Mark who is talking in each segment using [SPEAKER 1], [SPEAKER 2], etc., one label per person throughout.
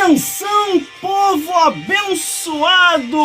[SPEAKER 1] Atenção, povo abençoado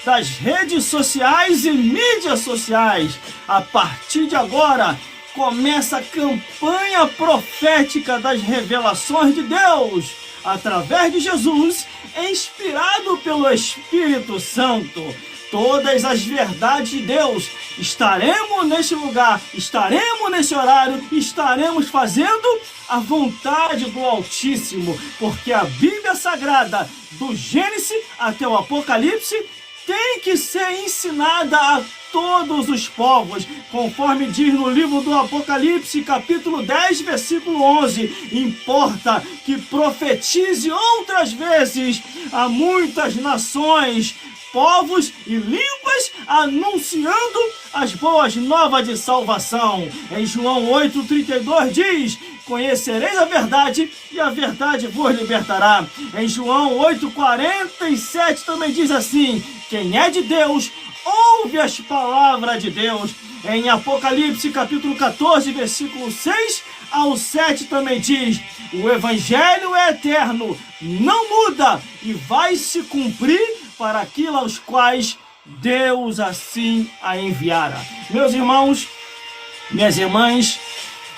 [SPEAKER 1] das redes sociais e mídias sociais. A partir de agora, começa a campanha profética das revelações de Deus, através de Jesus, inspirado pelo Espírito Santo. Todas as verdades de Deus, estaremos neste lugar, estaremos nesse horário, estaremos fazendo a vontade do Altíssimo, porque a Bíblia Sagrada, do Gênesis até o Apocalipse, tem que ser ensinada a todos os povos, conforme diz no livro do Apocalipse, capítulo 10, versículo 11. Importa que profetize outras vezes a muitas nações, povos e línguas, anunciando as boas novas de salvação. Em João 8,32 diz: conhecereis a verdade e a verdade vos libertará. Em João 8,47 também diz assim: quem é de Deus, ouve as palavras de Deus. Em Apocalipse capítulo 14, versículo 6 ao 7 também diz: o evangelho é eterno, não muda e vai se cumprir para aquilo aos quais Deus assim a enviara. Meus irmãos, minhas irmãs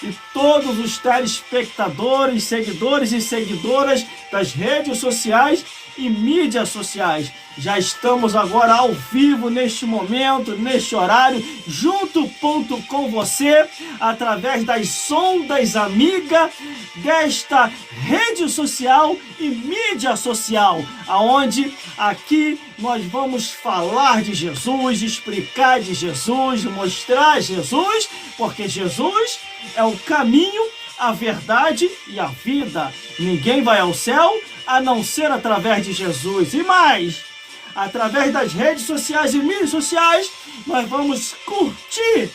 [SPEAKER 1] e todos os telespectadores, seguidores e seguidoras das redes sociais e mídias sociais, já estamos agora ao vivo neste momento, neste horário, junto com você, através das sondas amigas desta rede social e mídia social, aonde aqui nós vamos falar de Jesus, explicar de Jesus, mostrar Jesus, porque Jesus é o caminho, a verdade e a vida. Ninguém vai ao céu a não ser através de Jesus. E mais, através das redes sociais e mídias sociais, nós vamos curtir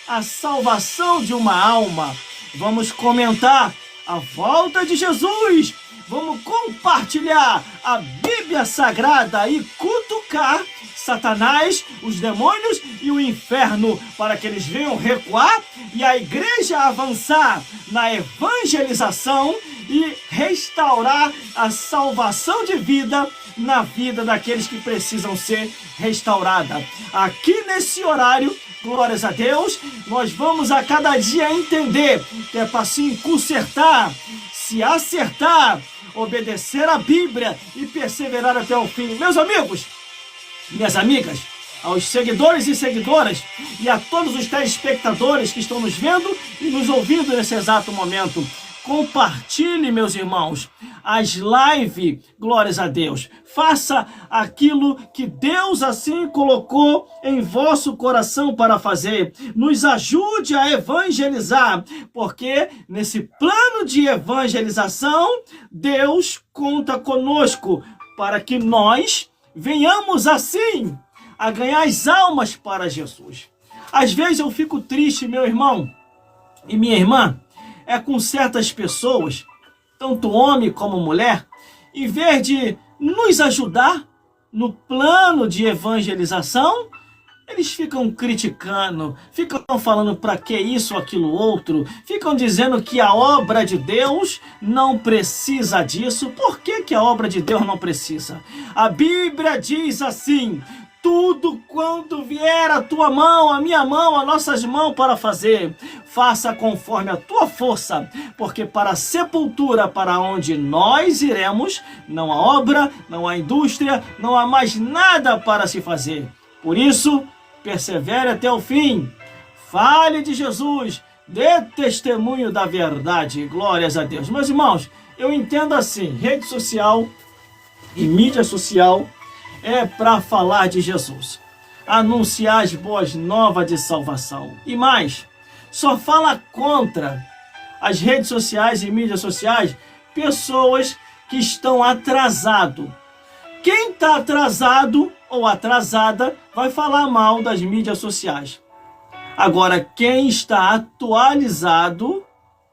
[SPEAKER 1] a salvação de uma alma. Vamos comentar a volta de Jesus. Vamos compartilhar a Bíblia Sagrada e cutucar Satanás, os demônios e o inferno, para que eles venham recuar e a igreja avançar na evangelização e restaurar a salvação de vida na vida daqueles que precisam ser restaurada. Aqui nesse horário, glórias a Deus, nós vamos a cada dia entender que é para se consertar, se acertar, obedecer a Bíblia e perseverar até o fim. Meus amigos, minhas amigas, aos seguidores e seguidoras e a todos os telespectadores que estão nos vendo e nos ouvindo nesse exato momento, compartilhe, meus irmãos, as lives, glórias a Deus. Faça aquilo que Deus assim colocou em vosso coração para fazer. Nos ajude a evangelizar, porque nesse plano de evangelização, Deus conta conosco para que nós venhamos assim a ganhar as almas para Jesus. Às vezes eu fico triste, meu irmão e minha irmã, com certas pessoas, tanto homem como mulher, em vez de nos ajudar no plano de evangelização, eles ficam criticando, ficam falando para que isso, aquilo, outro, ficam dizendo que a obra de Deus não precisa disso. Por que a obra de Deus não precisa? A Bíblia diz assim: tudo quanto vier a tua mão, a minha mão, as nossas mãos para fazer, faça conforme a tua força, porque para a sepultura para onde nós iremos, não há obra, não há indústria, não há mais nada para se fazer. Por isso, persevere até o fim, fale de Jesus, dê testemunho da verdade, glórias a Deus. Meus irmãos, eu entendo assim, rede social e mídia social é para falar de Jesus, anunciar as boas novas de salvação. E mais, só fala contra as redes sociais e mídias sociais pessoas que estão atrasadas. Quem está atrasado ou atrasada vai falar mal das mídias sociais. Agora, quem está atualizado,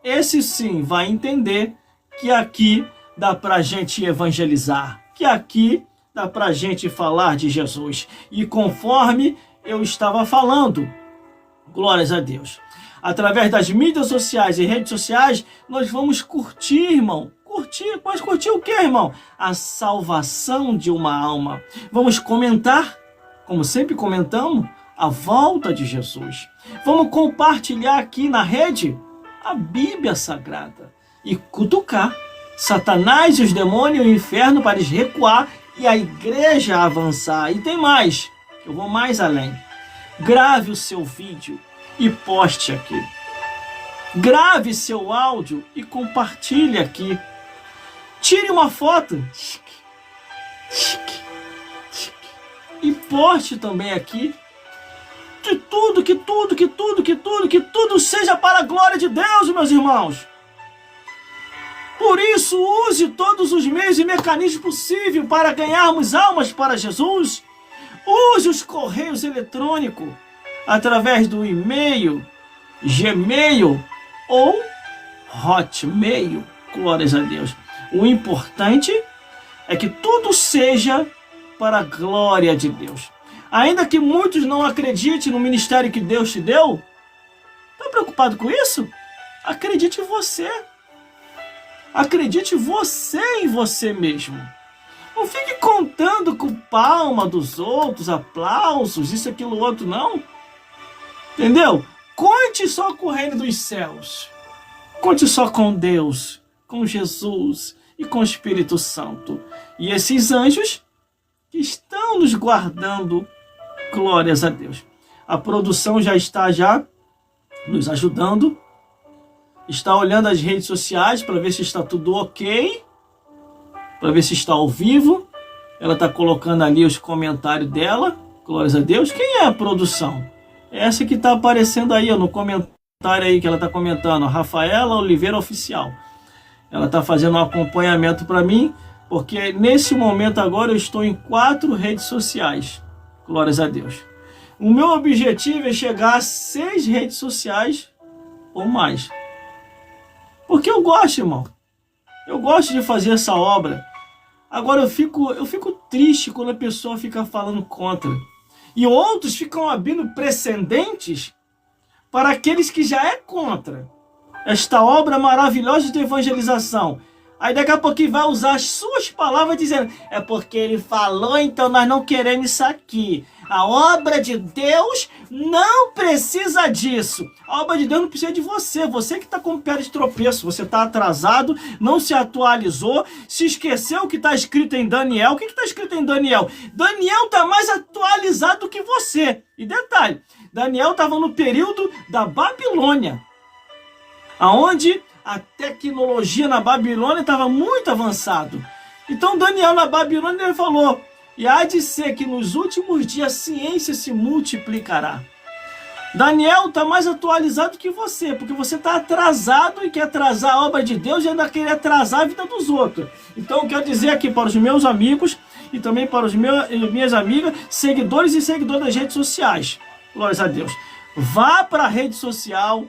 [SPEAKER 1] esse sim vai entender que aqui dá para a gente evangelizar, que aqui dá para a gente falar de Jesus. E conforme eu estava falando, glórias a Deus, através das mídias sociais e redes sociais, nós vamos curtir, irmão, curtir. Mas curtir o quê, irmão? A salvação de uma alma. Vamos comentar, como sempre comentamos, a volta de Jesus. Vamos compartilhar aqui na rede a Bíblia Sagrada e cutucar Satanás e os demônios e o inferno para eles recuar e a igreja avançar. E tem mais, eu vou mais além. Grave o seu vídeo e poste aqui. Grave seu áudio e compartilhe aqui. Tire uma foto e poste também aqui. Que tudo seja para a glória de Deus, meus irmãos. Por isso, use todos os meios e mecanismos possíveis para ganharmos almas para Jesus. Use os correios eletrônicos através do e-mail, Gmail ou Hotmail. Glórias a Deus. O importante é que tudo seja para a glória de Deus. Ainda que muitos não acreditem no ministério que Deus te deu, está preocupado com isso? Acredite em você. Acredite você em você mesmo. Não fique contando com palma dos outros, aplausos, isso, aquilo, outro, não. Entendeu? Conte só com o reino dos céus. Conte só com Deus, com Jesus e com o Espírito Santo. E esses anjos que estão nos guardando. Glórias a Deus. A produção já está nos ajudando. Está olhando as redes sociais para ver se está tudo ok. Para ver se está ao vivo. Ela está colocando ali os comentários dela. Glórias a Deus. Quem é a produção? Essa que está aparecendo aí, ó, no comentário aí que ela está comentando. Rafaela Oliveira Oficial. Ela está fazendo um acompanhamento para mim. Porque nesse momento agora eu estou em 4 redes sociais. Glórias a Deus. O meu objetivo é chegar a 6 redes sociais ou mais. Porque eu gosto, irmão. Eu gosto de fazer essa obra. Agora eu fico triste quando a pessoa fica falando contra. E outros ficam abrindo precedentes para aqueles que já é contra esta obra maravilhosa de evangelização. Aí daqui a pouquinho vai usar as suas palavras dizendo, é porque ele falou, então nós não queremos isso aqui. A obra de Deus não precisa disso. A obra de Deus não precisa de você. Você que está com pé de tropeço. Você está atrasado, não se atualizou, se esqueceu o que está escrito em Daniel. O que está escrito em Daniel? Daniel está mais atualizado do que você. E detalhe, Daniel estava no período da Babilônia, aonde a tecnologia na Babilônia estava muito avançado. Então Daniel na Babilônia ele falou, e há de ser que nos últimos dias a ciência se multiplicará. Daniel está mais atualizado que você, porque você está atrasado e quer atrasar a obra de Deus e ainda quer atrasar a vida dos outros. Então eu quero dizer aqui para os meus amigos e também para os minhas amigas, seguidores e seguidoras das redes sociais. Glórias a Deus. Vá para a rede social,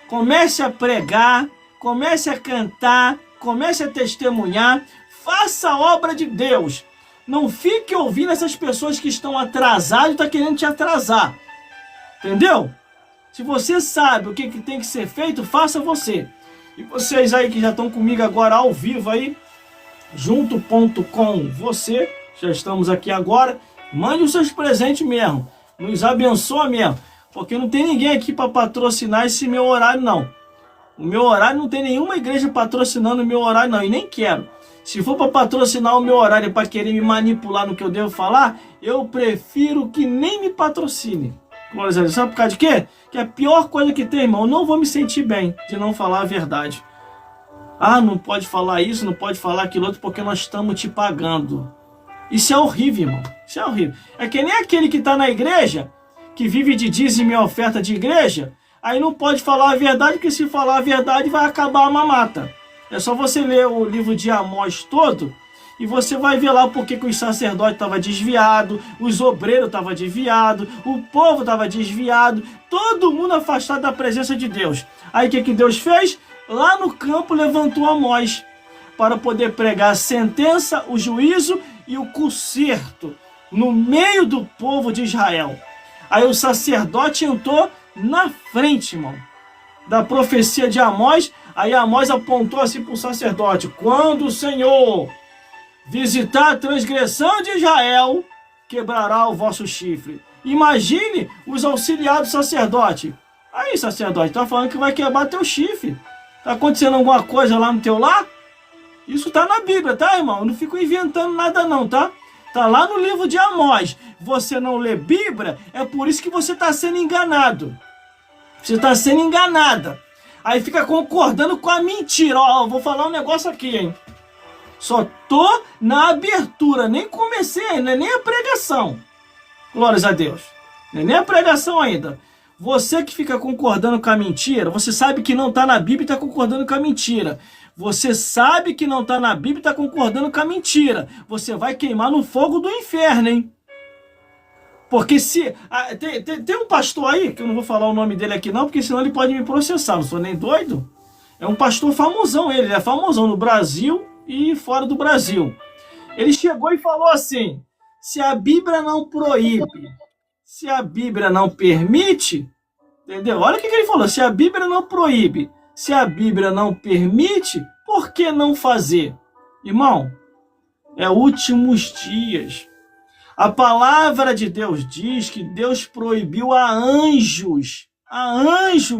[SPEAKER 1] comece a pregar, comece a cantar, comece a testemunhar, faça a obra de Deus. Não fique ouvindo essas pessoas que estão atrasadas e estão querendo te atrasar. Entendeu? Se você sabe o que tem que ser feito, faça você. E vocês aí que já estão comigo agora ao vivo aí, junto com você, já estamos aqui agora, mande os seus presentes mesmo. Nos abençoa mesmo. Porque não tem ninguém aqui para patrocinar esse meu horário, não. O meu horário não tem nenhuma igreja patrocinando o meu horário, não. E nem quero. Se for para patrocinar o meu horário para querer me manipular no que eu devo falar, eu prefiro que nem me patrocine. Glória a Deus. Sabe por causa de quê? Que é a pior coisa que tem, irmão. Eu não vou me sentir bem de não falar a verdade. Ah, não pode falar isso, não pode falar aquilo outro, porque nós estamos te pagando. Isso é horrível, irmão. Isso é horrível. É que nem aquele que está na igreja, que vive de dízimo e oferta de igreja, aí não pode falar a verdade, porque se falar a verdade vai acabar a mamata. É só você ler o livro de Amós todo, e você vai ver lá porque que os sacerdotes estavam desviados, os obreiros estavam desviados, o povo estava desviado, todo mundo afastado da presença de Deus. Aí o que Deus fez? Lá no campo levantou Amós, para poder pregar a sentença, o juízo e o conserto, no meio do povo de Israel. Aí o sacerdote entrou na frente, irmão. da profecia de Amós. Aí Amós apontou assim para o sacerdote: quando o Senhor visitar a transgressão de Israel, quebrará o vosso chifre. Imagine os auxiliares do sacerdote. Aí, sacerdote, tá falando que vai quebrar teu chifre. Tá acontecendo alguma coisa lá no teu lar? Isso tá na Bíblia, tá, irmão? Eu não fico inventando nada não, tá? Tá lá no livro de Amós. Você não lê Bíblia, é por isso que você tá sendo enganado. Você tá sendo enganada. Aí fica concordando com a mentira. Ó, eu vou falar um negócio aqui, hein? Só tô na abertura, nem comecei ainda, nem a pregação. Glórias a Deus. Nem a pregação ainda. Você que fica concordando com a mentira, você sabe que não está na Bíblia e está concordando com a mentira. Você sabe que não está na Bíblia e está concordando com a mentira. Você vai queimar no fogo do inferno, hein? Porque se... tem um pastor aí, que eu não vou falar o nome dele aqui não, porque senão ele pode me processar, não sou nem doido. É um pastor famosão, ele é famosão no Brasil e fora do Brasil. Ele chegou e falou assim: se a Bíblia não proíbe, se a Bíblia não permite, entendeu? Olha o que ele falou: se a Bíblia não proíbe, se a Bíblia não permite, por que não fazer? Irmão, é últimos dias. A palavra de Deus diz que Deus proibiu a anjos,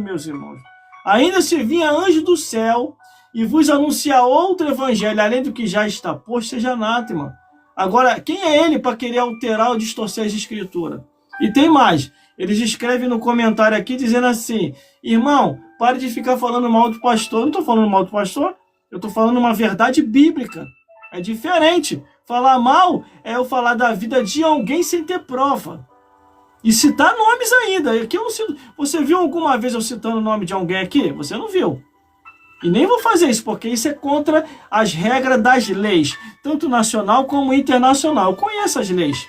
[SPEAKER 1] meus irmãos. Ainda se vinha anjo do céu e vos anunciar outro evangelho, além do que já está posto, seja anátema. Agora, quem é ele para querer alterar ou distorcer as escrituras? E tem mais, eles escrevem no comentário aqui dizendo assim: irmão, pare de ficar falando mal do pastor. Eu não estou falando mal do pastor, eu estou falando uma verdade bíblica. É diferente. Falar mal é eu falar da vida de alguém sem ter prova. E citar nomes ainda. Aqui eu não cito. Você viu alguma vez eu citando o nome de alguém aqui? Você não viu. E nem vou fazer isso, porque isso é contra as regras das leis, tanto nacional como internacional. Eu conheço as leis.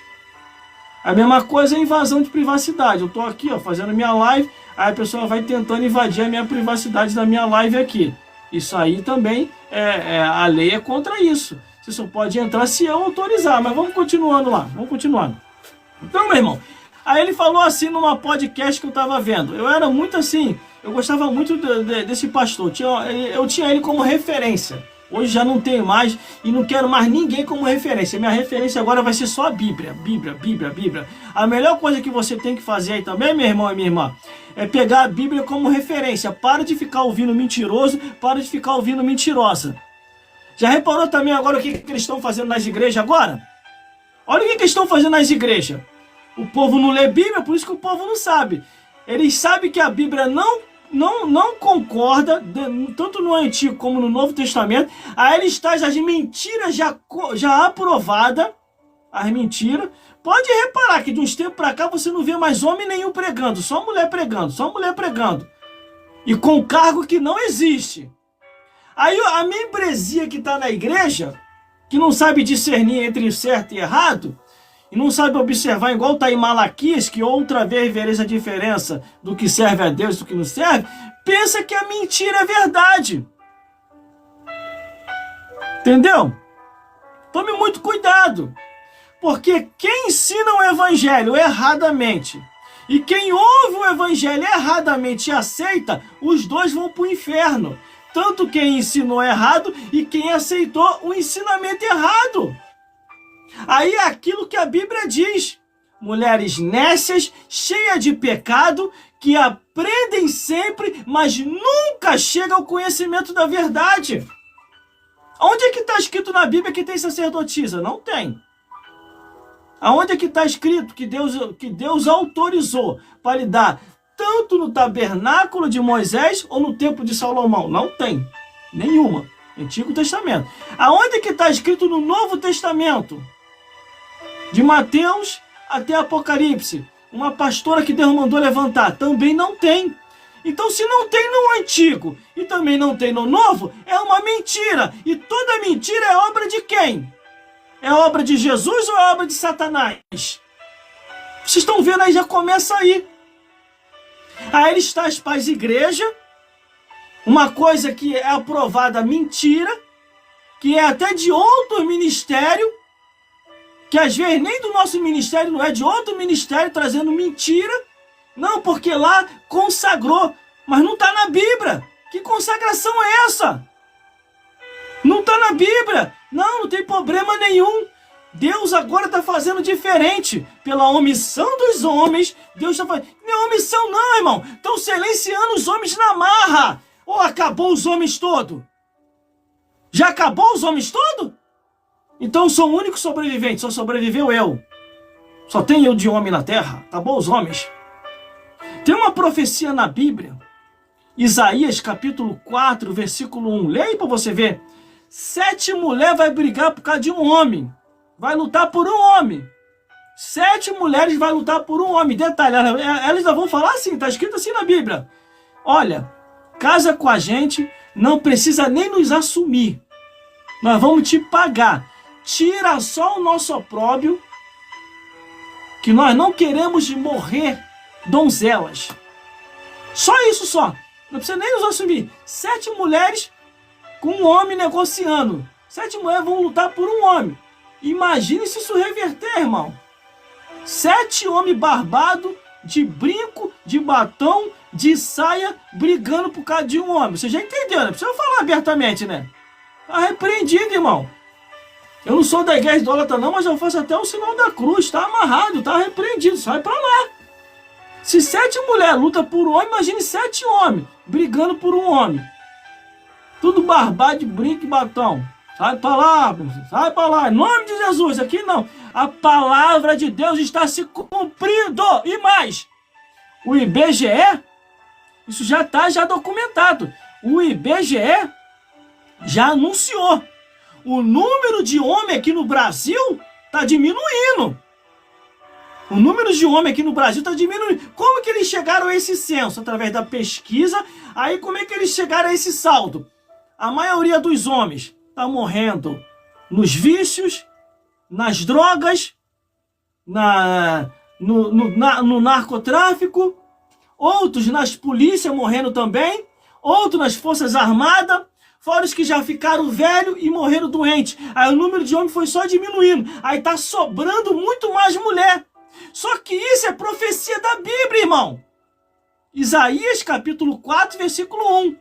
[SPEAKER 1] A mesma coisa é invasão de privacidade. Eu estou aqui, ó, fazendo minha live, aí a pessoa vai tentando invadir a minha privacidade da minha live aqui. Isso aí também, a lei é contra isso. Você só pode entrar se eu autorizar, mas vamos continuando lá, vamos continuando. Então, meu irmão, aí ele falou assim numa podcast que eu estava vendo. Eu era muito assim, eu gostava muito desse pastor, eu tinha ele como referência. Hoje já não tenho mais e não quero mais ninguém como referência. Minha referência agora vai ser só a Bíblia. Bíblia. A melhor coisa que você tem que fazer aí também, meu irmão e minha irmã, é pegar a Bíblia como referência. Para de ficar ouvindo mentiroso, para de ficar ouvindo mentirosa. Já reparou também agora o que eles estão fazendo nas igrejas agora? Olha o que eles estão fazendo nas igrejas. O povo não lê Bíblia, por isso que o povo não sabe. Eles sabem que a Bíblia não concorda, tanto no Antigo como no Novo Testamento. Aí eles trazem as mentiras já aprovadas, as mentiras. Pode reparar que de uns tempos para cá você não vê mais homem nenhum pregando, só mulher pregando. E com cargo que não existe. Aí a membresia que está na igreja, que não sabe discernir entre certo e errado, e não sabe observar, igual está em Malaquias, que outra vez vereis a diferença do que serve a Deus e do que não serve, pensa que a mentira é verdade. Entendeu? Tome muito cuidado. Porque quem ensina o evangelho erradamente e quem ouve o evangelho erradamente e aceita, os dois vão para o inferno. Tanto quem ensinou errado e quem aceitou o ensinamento errado. Aí é aquilo que a Bíblia diz: mulheres nécias, cheias de pecado, que aprendem sempre, mas nunca chegam ao conhecimento da verdade. Onde é que está escrito na Bíblia que tem sacerdotisa? Não tem. Aonde é que está escrito que Deus autorizou para lhe dar tanto no tabernáculo de Moisés ou no templo de Salomão? Não tem. Nenhuma. Antigo Testamento. Aonde é que está escrito no Novo Testamento? De Mateus até Apocalipse. Uma pastora que Deus mandou levantar. Também não tem. Então, se não tem no Antigo e também não tem no Novo, é uma mentira. E toda mentira é obra de quem? É obra de Jesus ou é obra de Satanás? Vocês estão vendo aí, já começa aí. Aí eles trazem para as igrejas uma coisa que é aprovada mentira, que é até de outro ministério, que às vezes nem do nosso ministério, não é de outro ministério, trazendo mentira. Não, porque lá consagrou. Mas não está na Bíblia. Que consagração é essa? Não está na Bíblia. Não tem problema nenhum. Deus agora está fazendo diferente. Pela omissão dos homens, Deus está fazendo... Não é omissão não, irmão. Estão silenciando os homens na marra. Ou acabou os homens todos? Já acabou os homens todos? Então eu sou o único sobrevivente. Só sobreviveu eu. Só tem eu de homem na terra. Acabou os homens. Tem uma profecia na Bíblia. Isaías capítulo 4, versículo 1. Leia aí para você ver. 7 mulheres vai brigar por causa de um homem. Vai lutar por um homem. 7 mulheres vai lutar por um homem. Detalhe, elas ainda vão falar assim, está escrito assim na Bíblia. Olha, casa com a gente, não precisa nem nos assumir. Nós vamos te pagar. Tira só o nosso opróbrio, que nós não queremos morrer donzelas. Só isso só. Não precisa nem nos assumir. 7 mulheres com um homem negociando. 7 mulheres vão lutar por um homem. Imagine se isso reverter, irmão. 7 homens barbados, de brinco, de batom, de saia, brigando por causa de um homem. Você já entendeu, né? Precisa falar abertamente, né? Tá repreendido, irmão. Eu não sou da igreja idólatra não, mas eu faço até o sinal da cruz. Tá amarrado, tá repreendido. Sai pra lá. Se 7 mulheres lutam por um homem, imagine 7 homens brigando por um homem. Tudo barbado de brinco e batom. Sai para lá, sai para lá. Em nome de Jesus, aqui não. A palavra de Deus está se cumprindo. E mais, o IBGE, isso já está documentado. O IBGE já anunciou. O número de homens aqui no Brasil está diminuindo. O número de homens aqui no Brasil está diminuindo. Como que eles chegaram a esse censo? Através da pesquisa. Aí como é que eles chegaram a esse saldo? A maioria dos homens está morrendo nos vícios, nas drogas, no narcotráfico, outros nas polícias morrendo também, outros nas forças armadas, fora os que já ficaram velhos e morreram doentes. Aí o número de homens foi só diminuindo. Aí está sobrando muito mais mulher. Só que isso é profecia da Bíblia, irmão. Isaías capítulo 4, versículo 1.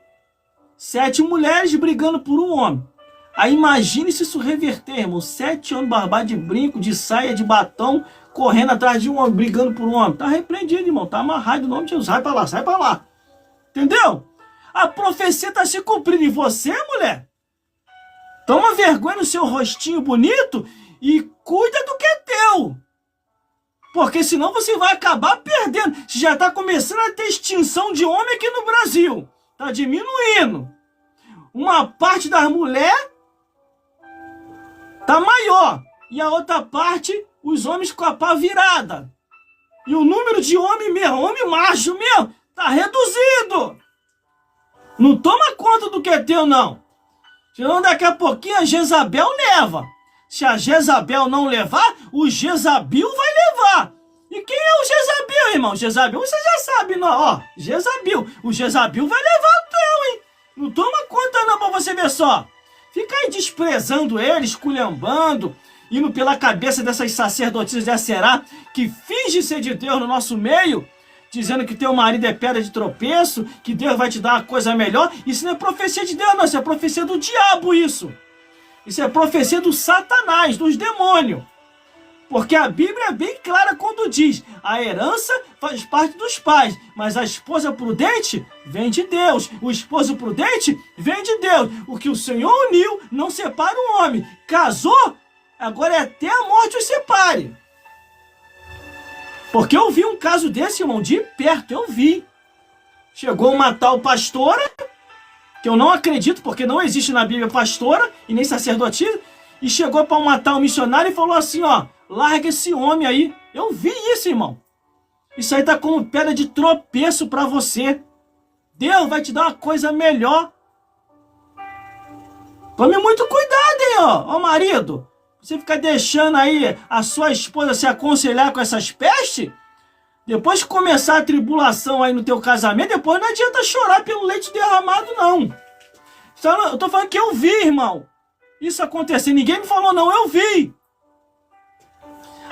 [SPEAKER 1] 7 mulheres brigando por um homem. Aí imagine se isso reverter, irmão. 7 homens barbados de brinco, de saia, de batom, correndo atrás de um homem, brigando por um homem. Tá repreendido, irmão. Tá amarrado em nome de Jesus. Sai pra lá, sai pra lá. Entendeu? A profecia tá se cumprindo. E você, mulher? Toma vergonha no seu rostinho bonito e cuida do que é teu. Porque senão você vai acabar perdendo. Você já tá começando a ter extinção de homem aqui no Brasil. Tá diminuindo. Uma parte das mulheres tá maior. E a outra parte, os homens com a pá virada. E o número de homem mesmo, homem macho mesmo, tá reduzido. Não toma conta do que é teu, não. Senão daqui a pouquinho a Jezabel leva. Se a Jezabel não levar, o Jezabel vai levar. E quem é o Jezabel, irmão? Jezabel, você já sabe, não? Ó, Jezabel. O Jezabel vai levar o teu, hein? Não toma conta não, pra você ver só. Fica aí desprezando ele, esculhambando, indo pela cabeça dessas sacerdotisas de Aserá, que finge ser de Deus no nosso meio, dizendo que teu marido é pedra de tropeço, que Deus vai te dar uma coisa melhor. Isso não é profecia de Deus, não. Isso é profecia do diabo, isso. Isso é profecia do Satanás, dos demônios. Porque a Bíblia é bem clara quando diz: a herança faz parte dos pais, mas a esposa prudente vem de Deus. O esposo prudente vem de Deus. O que o Senhor uniu, não separa o homem. Casou, agora é até a morte os separe. Porque eu vi um caso desse, irmão, de perto, eu vi. Chegou uma tal pastora, que eu não acredito, porque não existe na Bíblia pastora e nem sacerdotisa, e chegou para uma tal missionária e falou assim, ó: larga esse homem aí. Eu vi isso, irmão. Isso aí tá como pedra de tropeço para você. Deus vai te dar uma coisa melhor. Tome muito cuidado, hein, ó marido. Você fica deixando aí a sua esposa se aconselhar com essas pestes, depois que começar a tribulação aí no teu casamento, depois não adianta chorar pelo leite derramado, não. Eu tô falando que eu vi, irmão, isso acontecer. Ninguém me falou, não, eu vi.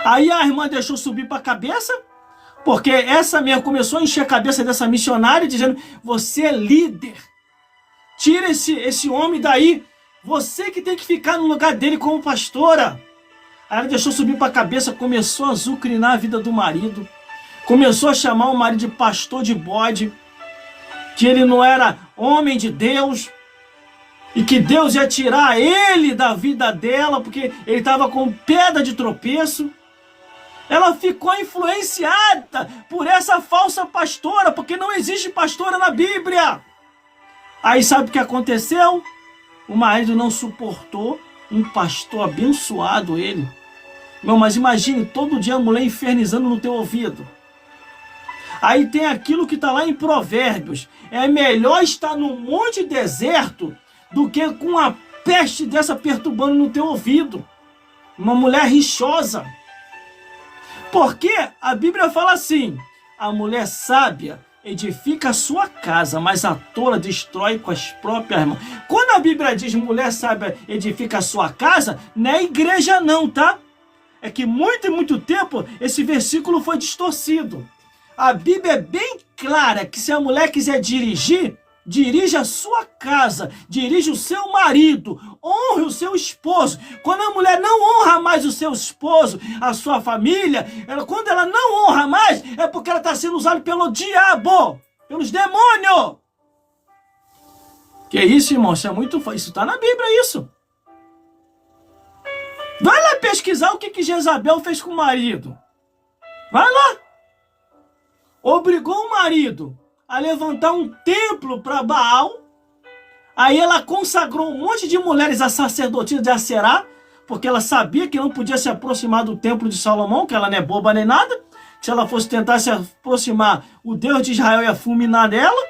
[SPEAKER 1] Aí a irmã deixou subir para a cabeça, Porque essa mesmo começou a encher a cabeça dessa missionária, dizendo: você é líder. Tira esse homem daí. Você que tem que ficar no lugar dele como pastora. Aí ela deixou subir para a cabeça, começou a azucrinar a vida do marido. Começou a chamar o marido de pastor de bode. Que ele não era homem de Deus. E que Deus ia tirar ele da vida dela, porque ele estava com pedra de tropeço. Ela ficou influenciada por essa falsa pastora, porque não existe pastora na Bíblia. Aí sabe o que aconteceu? O marido não suportou, um pastor abençoado ele. Não, mas imagine todo dia a mulher infernizando no teu ouvido. Aí tem aquilo que está lá em Provérbios. É melhor estar num monte deserto do que com a peste dessa perturbando no teu ouvido. Uma mulher rixosa. Porque a Bíblia fala assim: a mulher sábia edifica a sua casa, mas a tola destrói com as próprias mãos. Quando a Bíblia diz mulher sábia edifica a sua casa, não é igreja não, tá? É que muito e muito tempo esse versículo foi distorcido. A Bíblia é bem clara que se a mulher quiser dirigir, dirige a sua casa, dirige o seu marido, honre o seu esposo. Quando a mulher não honra mais o seu esposo, a sua família, quando ela não honra mais, é porque ela está sendo usada pelo diabo, pelos demônios. Que isso, irmão? Isso é muito... Isso está na Bíblia, isso. Vai lá pesquisar o que Jezabel fez com o marido. Vai lá. Obrigou o marido a levantar um templo para Baal. Aí ela consagrou um monte de mulheres a sacerdotisa de Aserá, porque ela sabia que não podia se aproximar do templo de Salomão, que ela não é boba nem nada. Que se ela fosse tentar se aproximar, o Deus de Israel ia fulminar ela.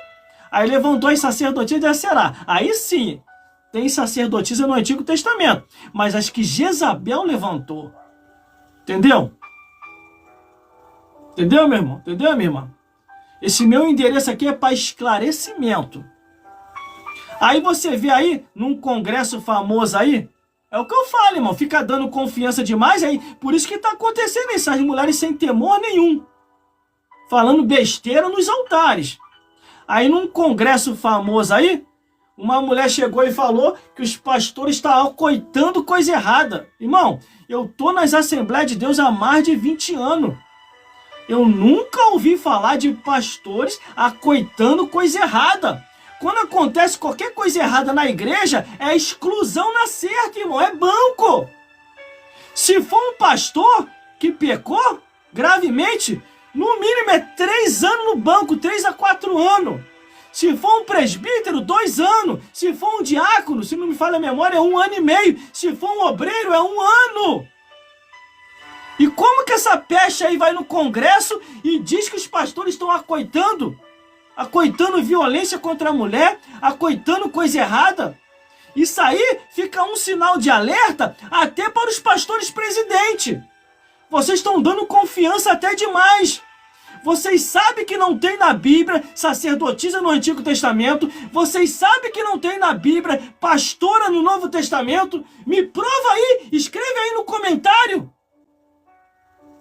[SPEAKER 1] Aí levantou as sacerdotisas de Aserá. Aí sim, tem sacerdotisa no Antigo Testamento, mas as que Jezabel levantou. Entendeu? Entendeu, meu irmão? Entendeu, minha irmã? Esse meu endereço aqui é para esclarecimento. Aí você vê aí, num congresso famoso aí, é o que eu falo, irmão, fica dando confiança demais aí, por isso que está acontecendo isso, as mulheres sem temor nenhum, falando besteira nos altares. Aí num congresso famoso aí, uma mulher chegou e falou que os pastores estavam acoitando coisa errada. Irmão, eu tô nas Assembleias de Deus há mais de 20 anos. Eu nunca ouvi falar de pastores acoitando coisa errada. Quando acontece qualquer coisa errada na igreja, é exclusão na certa, irmão, é banco. Se for um pastor que pecou gravemente, no mínimo é 3 anos no banco, 3 a 4 anos. Se for um presbítero, 2 anos. Se for um diácono, se não me falha a memória, é 1 ano e meio. Se for um obreiro, é 1 ano. E como que essa peste aí vai no Congresso e diz que os pastores estão acoitando violência contra a mulher, acoitando coisa errada? Isso aí fica um sinal de alerta até para os pastores presidentes. Vocês estão dando confiança até demais. Vocês sabem que não tem na Bíblia sacerdotisa no Antigo Testamento. Vocês sabem que não tem na Bíblia pastora no Novo Testamento. Me prova aí, escreve aí no comentário.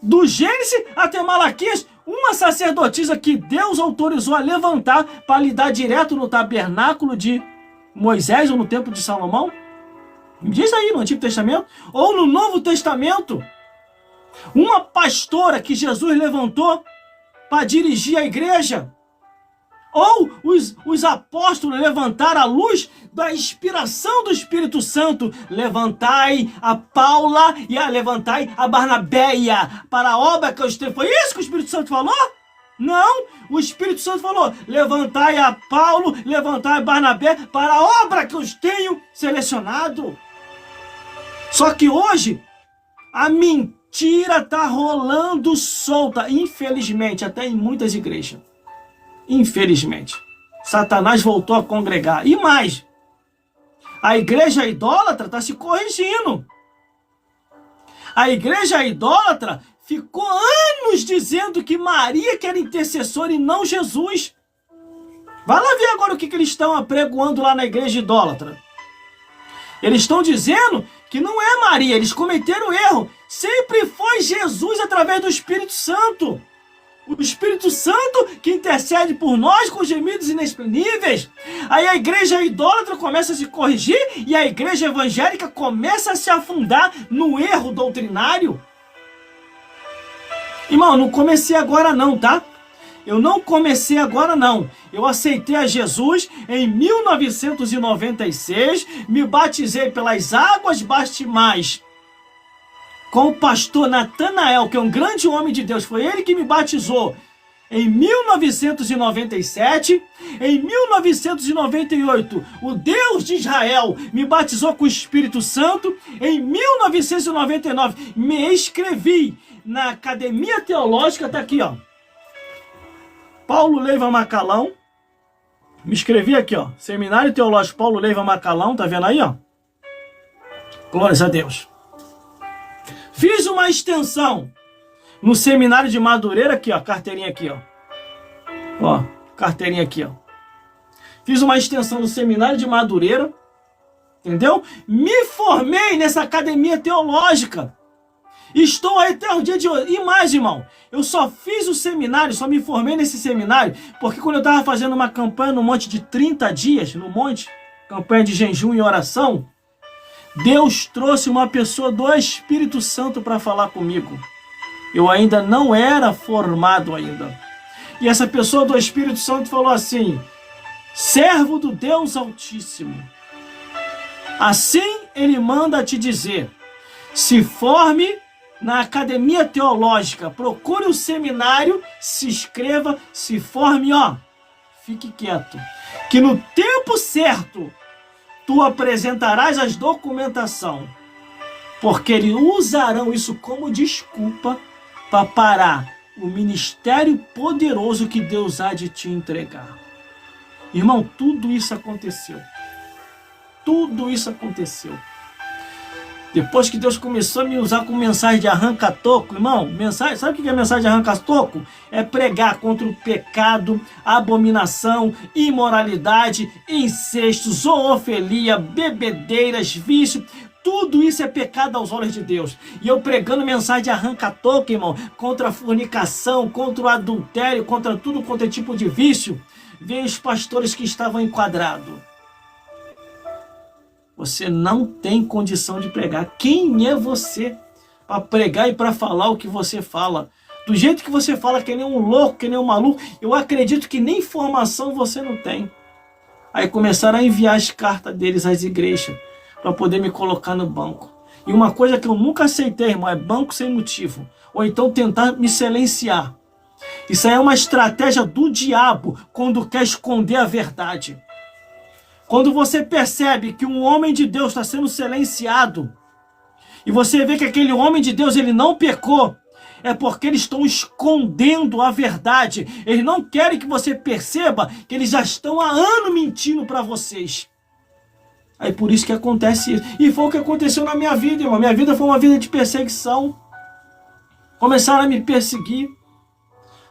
[SPEAKER 1] Do Gênesis até Malaquias, uma sacerdotisa que Deus autorizou a levantar para lidar direto no tabernáculo de Moisés ou no templo de Salomão? Me diz aí no Antigo Testamento ou no Novo Testamento. Uma pastora que Jesus levantou para dirigir a igreja. Ou os apóstolos levantaram a luz da inspiração do Espírito Santo. Levantai a Paula e levantai a Barnabéia para a obra que eu estou. Foi isso que o Espírito Santo falou? Não, o Espírito Santo falou: levantai a Paulo, levantai a Barnabé para a obra que eu tenho selecionado. Só que hoje a mentira está rolando solta, infelizmente, até em muitas igrejas. Infelizmente, Satanás voltou a congregar. E mais, a igreja idólatra está se corrigindo. A igreja idólatra ficou anos dizendo que Maria que era intercessora e não Jesus. Vai lá ver agora o que eles estão apregoando lá na igreja idólatra. Eles estão dizendo que não é Maria, eles cometeram erro. Sempre foi Jesus através do Espírito Santo. O Espírito Santo que intercede por nós com gemidos inexprimíveis. Aí a igreja idólatra começa a se corrigir e a igreja evangélica começa a se afundar no erro doutrinário. Irmão, não comecei agora não, tá? Eu não comecei agora não. Eu aceitei a Jesus em 1996, me batizei pelas águas batismais com o pastor Natanael, que é um grande homem de Deus. Foi ele que me batizou em 1997. Em 1998, o Deus de Israel me batizou com o Espírito Santo. Em 1999, me inscrevi na Academia Teológica, tá aqui, ó. Paulo Leiva Macalão. Me inscrevi aqui, ó. Seminário Teológico Paulo Leiva Macalão, tá vendo aí, ó? Glórias a Deus. Fiz uma extensão no Seminário de Madureira, aqui, ó, carteirinha aqui, ó. Ó, carteirinha aqui, ó. Fiz uma extensão no Seminário de Madureira, entendeu? Me formei nessa academia teológica. Estou aí até o dia de hoje. E mais, irmão, eu só fiz o seminário, só me formei nesse seminário, porque quando eu estava fazendo uma campanha no monte de 30 dias, no monte, campanha de jejum e oração, Deus trouxe uma pessoa do Espírito Santo para falar comigo. Eu ainda não era formado ainda. E essa pessoa do Espírito Santo falou assim: servo do Deus Altíssimo, assim ele manda te dizer, se forme na Academia Teológica, procure o seminário, se inscreva, se forme, ó, fique quieto, que no tempo certo tu apresentarás as documentação, porque eles usarão isso como desculpa para parar o ministério poderoso que Deus há de te entregar. Irmão, tudo isso aconteceu. Tudo isso aconteceu. Depois que Deus começou a me usar com mensagem de arranca-toco, irmão, mensagem, sabe o que é mensagem de arranca-toco? É pregar contra o pecado, abominação, imoralidade, incesto, zoofilia, bebedeiras, vício. Tudo isso é pecado aos olhos de Deus. E eu pregando mensagem de arranca-toco, irmão, contra a fornicação, contra o adultério, contra tudo quanto é tipo de vício, veio os pastores que estavam enquadrados. Você não tem condição de pregar. Quem é você para pregar e para falar o que você fala? Do jeito que você fala, que nem um louco, que nem um maluco, eu acredito que nem formação você não tem. Aí começaram a enviar as cartas deles às igrejas para poder me colocar no banco. E uma coisa que eu nunca aceitei, irmão, é banco sem motivo. Ou então tentar me silenciar. Isso aí é uma estratégia do diabo quando quer esconder a verdade. Quando você percebe que um homem de Deus está sendo silenciado, e você vê que aquele homem de Deus ele não pecou, é porque eles estão escondendo a verdade. Eles não querem que você perceba que eles já estão há anos mentindo para vocês. Aí por isso que acontece isso. E foi o que aconteceu na minha vida, irmão. Minha vida foi uma vida de perseguição. Começaram a me perseguir.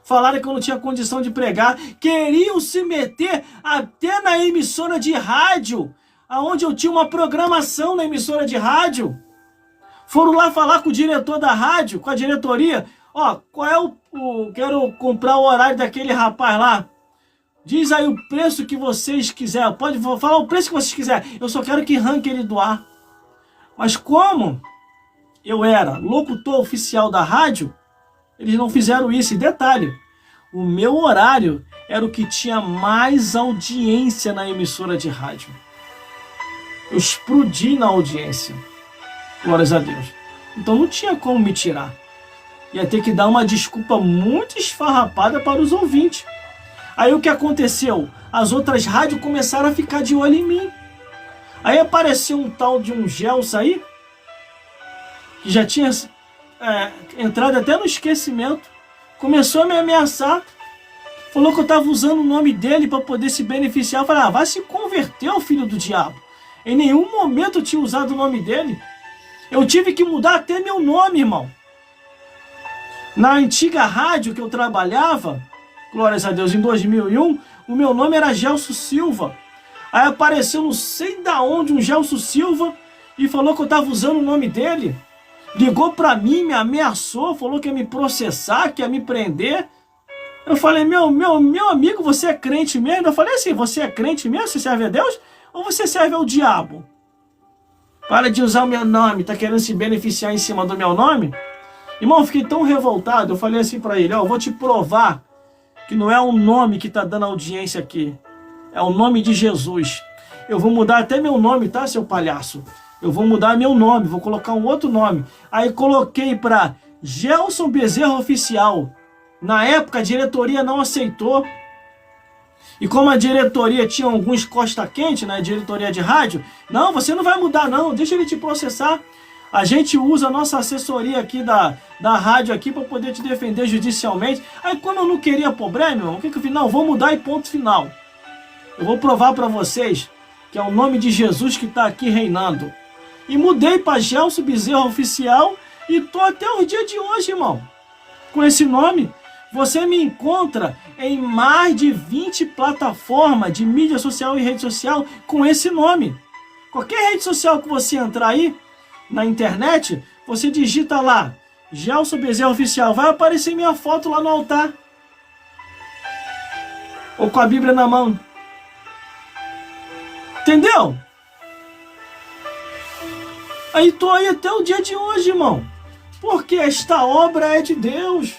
[SPEAKER 1] Falaram que eu não tinha condição de pregar. Queriam se meter até na emissora de rádio, aonde eu tinha uma programação na emissora de rádio. Foram lá falar com o diretor da rádio, com a diretoria. Ó, qual é quero comprar o horário daquele rapaz lá. Diz aí o preço que vocês quiserem. Pode falar o preço que vocês quiserem. Eu só quero que arranque ele do ar. Mas como eu era locutor oficial da rádio, eles não fizeram isso. E detalhe, o meu horário era o que tinha mais audiência na emissora de rádio. Eu explodi na audiência. Glórias a Deus. Então não tinha como me tirar. Ia ter que dar uma desculpa muito esfarrapada para os ouvintes. Aí o que aconteceu? As outras rádios começaram a ficar de olho em mim. Aí apareceu um tal de um Gelson aí, que já tinha entrado até no esquecimento. Começou a me ameaçar. Falou que eu estava usando o nome dele para poder se beneficiar. Eu falei, vai se converter, o filho do diabo. Em nenhum momento eu tinha usado o nome dele. Eu tive que mudar até meu nome, irmão. Na antiga rádio que eu trabalhava, glórias a Deus, em 2001, o meu nome era Gelson Silva. Aí apareceu não sei da onde um Gelson Silva e falou que eu estava usando o nome dele. Ligou para mim, me ameaçou, falou que ia me processar, que ia me prender. Eu falei, meu amigo, você é crente mesmo? Eu falei assim, você é crente mesmo? Você serve a Deus? Ou você serve ao diabo? Para de usar o meu nome, tá querendo se beneficiar em cima do meu nome? Irmão, eu fiquei tão revoltado, eu falei assim para ele, ó, eu vou te provar que não é o nome que tá dando audiência aqui, é o nome de Jesus. Eu vou mudar até meu nome, tá, seu palhaço? Eu vou mudar meu nome, vou colocar um outro nome. Aí coloquei para Gelson Bezerra Oficial. Na época a diretoria não aceitou. E como a diretoria tinha alguns costa-quente, né, diretoria de rádio, não, você não vai mudar não, deixa ele te processar. A gente usa a nossa assessoria aqui da rádio aqui para poder te defender judicialmente. Aí como eu não queria problema, meu irmão, o que eu fiz? Não, vou mudar e ponto final. Eu vou provar para vocês que é o nome de Jesus que está aqui reinando. E mudei para Gelson Bezerra Oficial e tô até o dia de hoje, irmão. Com esse nome, você me encontra em mais de 20 plataformas de mídia social e rede social com esse nome. Qualquer rede social que você entrar aí, na internet, você digita lá, Gelson Bezerra Oficial, vai aparecer minha foto lá no altar. Ou com a Bíblia na mão. Entendeu? Aí tô aí até o dia de hoje, irmão. Porque esta obra é de Deus.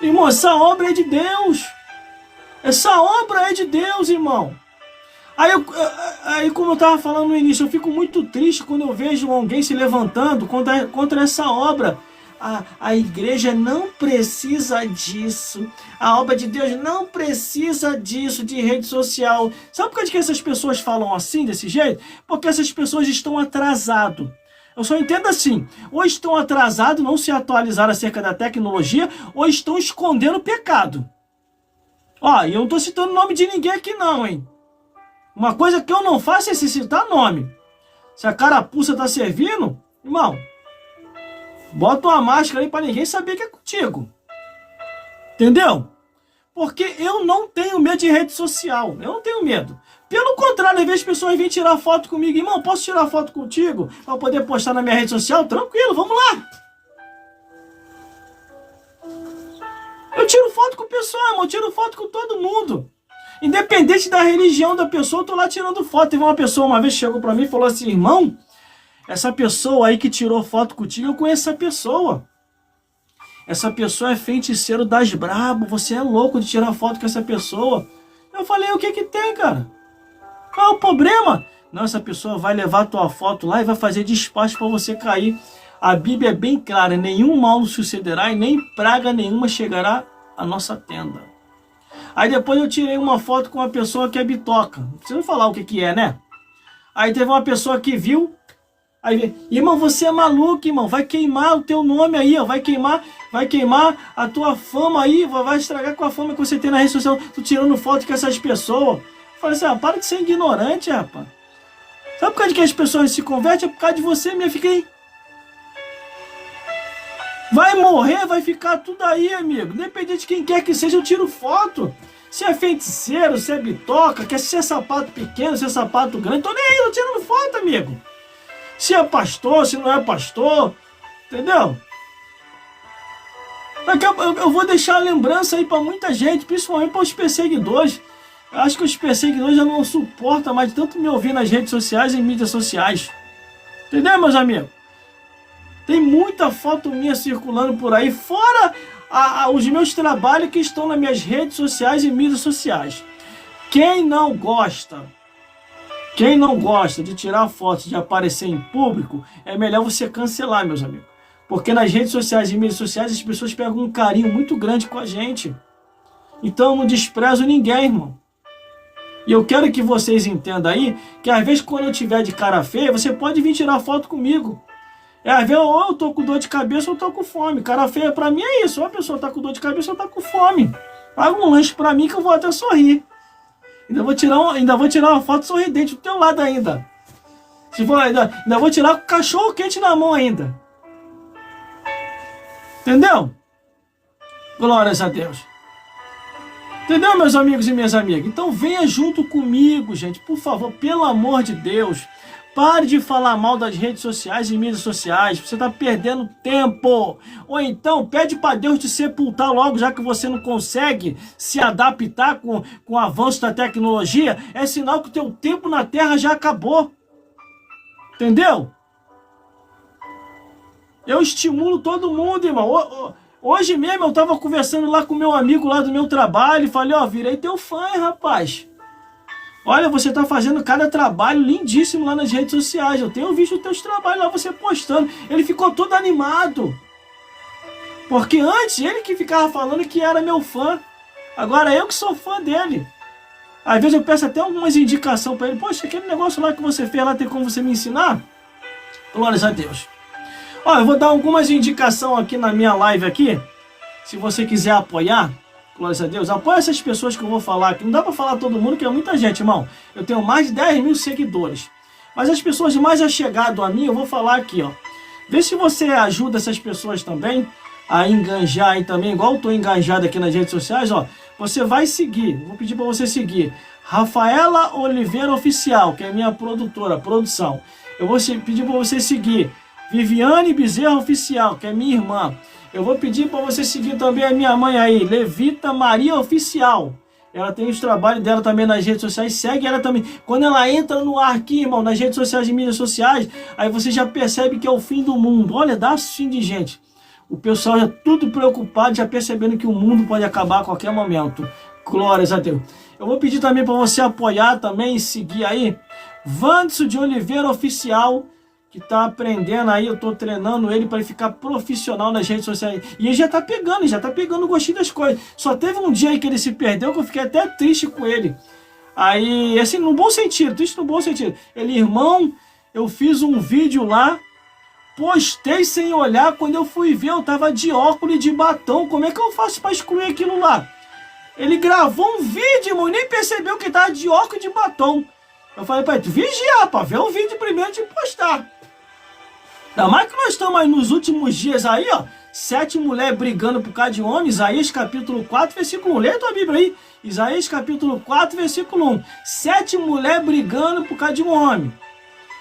[SPEAKER 1] Irmão, essa obra é de Deus. Essa obra é de Deus, irmão. Aí como eu estava falando no início, eu fico muito triste quando eu vejo alguém se levantando contra essa obra. A igreja não precisa disso. A obra de Deus não precisa disso, de rede social. Sabe por que essas pessoas falam assim, desse jeito? Porque essas pessoas estão atrasadas. Eu só entendo assim, ou estão atrasados, não se atualizaram acerca da tecnologia, ou estão escondendo o pecado. Ó, e eu não estou citando o nome de ninguém aqui não, hein? Uma coisa que eu não faço é se citar nome. Se a carapuça tá servindo, irmão, bota uma máscara aí para ninguém saber que é contigo. Entendeu? Porque eu não tenho medo de rede social. Eu não tenho medo. Pelo contrário, às vezes as pessoas vêm tirar foto comigo. Irmão, posso tirar foto contigo? Para poder postar na minha rede social? Tranquilo, vamos lá. Eu tiro foto com o pessoal, irmão. Eu tiro foto com todo mundo. Independente da religião da pessoa, eu tô lá tirando foto. Teve uma pessoa uma vez chegou para mim e falou assim, irmão, essa pessoa aí que tirou foto contigo, eu conheço essa pessoa. Essa pessoa é feiticeiro das brabo, você é louco de tirar foto com essa pessoa. Eu falei, o que que tem, cara? Qual é o problema? Não, essa pessoa vai levar a tua foto lá e vai fazer despacho para você cair. A Bíblia é bem clara, nenhum mal nos sucederá e nem praga nenhuma chegará à nossa tenda. Aí depois eu tirei uma foto com uma pessoa que é bitoca. Não precisa falar o que que é, né? Aí teve uma pessoa que viu. Aí, irmão, você é maluco, irmão. Vai queimar o teu nome aí, ó. Vai queimar a tua fama aí. Vai estragar com a fama que você tem na rede social. Tu tirando foto com essas pessoas. Eu falei assim, para de ser ignorante, rapaz. Sabe por causa de que as pessoas se convertem? É por causa de você, minha filha aí. Vai morrer, vai ficar tudo aí, amigo. Independente de quem quer que seja, eu tiro foto. Se é feiticeiro, se é bitoca, quer ser sapato pequeno, se é sapato grande, tô nem aí, tô tirando foto, amigo. Se é pastor, se não é pastor, entendeu? Eu vou deixar a lembrança aí pra muita gente, principalmente para os perseguidores. Eu acho que os perseguidores já não suportam mais de tanto me ouvir nas redes sociais e em mídias sociais. Entendeu, meus amigos? Tem muita foto minha circulando por aí, fora os meus trabalhos que estão nas minhas redes sociais e mídias sociais. Quem não gosta de tirar fotos, de aparecer em público, é melhor você cancelar, meus amigos. Porque nas redes sociais e mídias sociais as pessoas pegam um carinho muito grande com a gente. Então eu não desprezo ninguém, irmão. E eu quero que vocês entendam aí, que às vezes quando eu tiver de cara feia, você pode vir tirar foto comigo. Às vezes ou eu tô com dor de cabeça ou eu tô com fome. Cara feia pra mim é isso. Ou a pessoa tá com dor de cabeça ou tá com fome. Paga um lanche pra mim que eu vou até sorrir. Ainda vou tirar uma foto sorridente do teu lado ainda. Ainda vou tirar com o cachorro quente na mão ainda. Entendeu? Glórias a Deus. Entendeu, meus amigos e minhas amigas? Então venha junto comigo, gente. Por favor, pelo amor de Deus. Pare de falar mal das redes sociais e mídias sociais. Você está perdendo tempo. Ou então, pede para Deus te sepultar logo, já que você não consegue se adaptar com o avanço da tecnologia. É sinal que o teu tempo na Terra já acabou. Entendeu? Eu estimulo todo mundo, irmão. Hoje mesmo eu estava conversando lá com meu amigo lá do meu trabalho e falei, ó, virei teu fã, hein, rapaz. Olha, você está fazendo cada trabalho lindíssimo lá nas redes sociais. Eu tenho visto os teus trabalhos lá, você postando. Ele ficou todo animado. Porque antes, ele que ficava falando que era meu fã. Agora eu que sou fã dele. Às vezes eu peço até algumas indicações para ele. Poxa, aquele negócio lá que você fez lá, tem como você me ensinar? Glórias a Deus. Ó, eu vou dar algumas indicações aqui na minha live aqui. Se você quiser apoiar, glórias a Deus, apoia essas pessoas que eu vou falar aqui. Não dá para falar todo mundo, que é muita gente, irmão. Eu tenho mais de 10 mil seguidores. Mas as pessoas mais achegadas a mim, eu vou falar aqui, ó. Vê se você ajuda essas pessoas também a enganjar aí também, igual eu estou engajado aqui nas redes sociais, ó. Você vai seguir, vou pedir para você seguir Rafaela Oliveira Oficial, que é minha produção. Eu vou pedir para você seguir Viviane Bezerra Oficial, que é minha irmã. Eu vou pedir para você seguir também a minha mãe aí, Levita Maria Oficial. Ela tem os trabalhos dela também nas redes sociais. Segue ela também. Quando ela entra no ar aqui, irmão, nas redes sociais e mídias sociais, aí você já percebe que é o fim do mundo. Olha, dá fim de gente. O pessoal já tudo preocupado, já percebendo que o mundo pode acabar a qualquer momento. Glórias a Deus. Eu vou pedir também para você apoiar também e seguir aí Vanderson de Oliveira Oficial, que tá aprendendo aí, eu tô treinando ele para ele ficar profissional nas redes sociais. E ele já tá pegando o gostinho das coisas. Só teve um dia aí que ele se perdeu, que eu fiquei até triste com ele. Aí, assim, no bom sentido, triste no bom sentido. Ele, irmão, eu fiz um vídeo lá, postei sem olhar, quando eu fui ver, eu tava de óculos e de batom. Como é que eu faço para excluir aquilo lá? Ele gravou um vídeo, irmão, e nem percebeu que tava de óculos e de batom. Eu falei para ele, vigiar, para ver o vídeo primeiro de postar. Ainda mais que nós estamos aí nos últimos dias aí, ó, 7 mulheres brigando por causa de homem. Isaías capítulo 4, versículo 1. Lê a tua Bíblia aí. Isaías capítulo 4, versículo 1. 7 mulheres brigando por causa de um homem.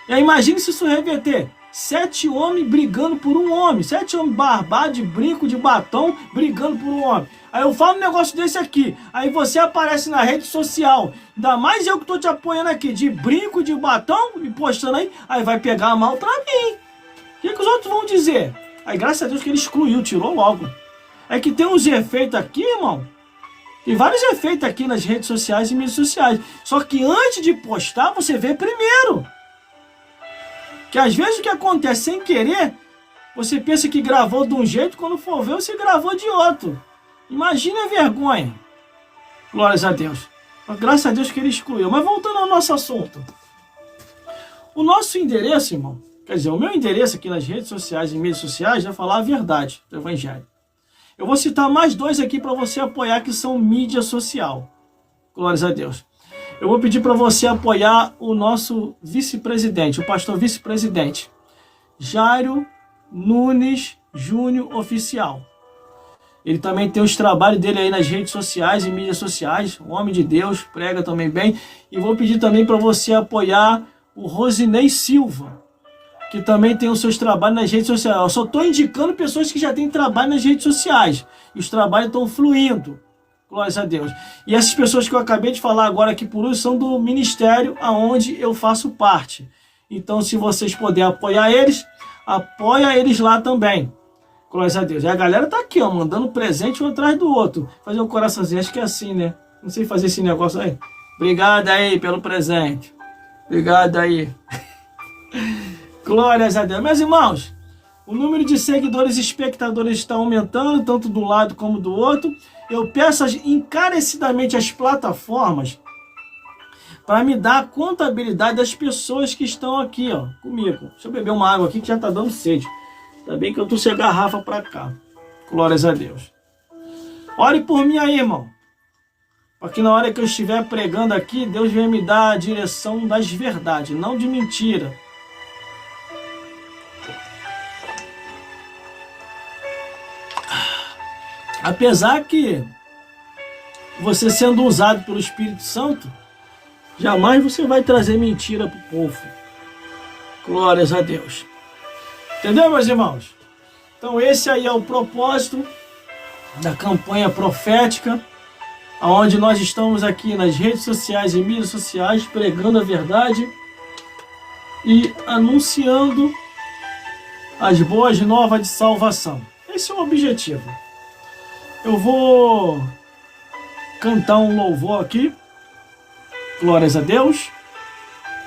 [SPEAKER 1] E aí imagine se isso reverter. 7 homens brigando por um homem. 7 homens barbados, de brinco, de batom, brigando por um homem. Aí eu falo um negócio desse aqui. Aí você aparece na rede social. Ainda mais eu que estou te apoiando aqui, de brinco, de batom, e postando aí. Aí vai pegar mal pra mim. O que os outros vão dizer? Aí graças a Deus que ele excluiu, tirou logo. É que tem uns efeitos aqui, irmão. Tem vários efeitos aqui nas redes sociais e mídias sociais. Só que antes de postar, você vê primeiro. Que às vezes o que acontece sem querer, você pensa que gravou de um jeito, quando for ver, você gravou de outro. Imagina a vergonha. Glórias a Deus. Mas, graças a Deus que ele excluiu. Mas voltando ao nosso assunto. O nosso endereço, irmão, quer dizer, o meu endereço aqui nas redes sociais e mídias sociais é falar a verdade do Evangelho. Eu vou citar mais 2 aqui para você apoiar, que são mídia social. Glórias a Deus. Eu vou pedir para você apoiar o nosso vice-presidente, o pastor vice-presidente, Jairo Nunes Júnior Oficial. Ele também tem os trabalhos dele aí nas redes sociais e mídias sociais, um homem de Deus, prega também bem. E vou pedir também para você apoiar o Rosinei Silva, que também tem os seus trabalhos nas redes sociais. Eu só estou indicando pessoas que já têm trabalho nas redes sociais. E os trabalhos estão fluindo. Glórias a Deus. E essas pessoas que eu acabei de falar agora aqui por hoje são do ministério aonde eu faço parte. Então, se vocês puderem apoiar eles, apoia eles lá também. Glórias a Deus. E a galera tá aqui, ó, mandando presente um atrás do outro. Fazer um coraçãozinho, acho que é assim, né? Não sei fazer esse negócio aí. Obrigado aí pelo presente. Obrigado aí. Glórias a Deus. Meus irmãos, o número de seguidores e espectadores está aumentando, tanto do lado como do outro. Eu peço encarecidamente às plataformas para me dar a contabilidade das pessoas que estão aqui, ó, comigo. Deixa eu beber uma água aqui que já está dando sede. Ainda bem que eu trouxe a garrafa para cá. Glórias a Deus. Ore por mim aí, irmão. Para que na hora que eu estiver pregando aqui, Deus venha me dar a direção das verdades, não de mentira. Apesar que você sendo usado pelo Espírito Santo, jamais você vai trazer mentira para o povo. Glórias a Deus. Entendeu, meus irmãos? Então esse aí é o propósito da campanha profética, onde nós estamos aqui nas redes sociais e mídias sociais pregando a verdade e anunciando as boas novas de salvação. Esse é o objetivo. Eu vou cantar um louvor aqui, glórias a Deus,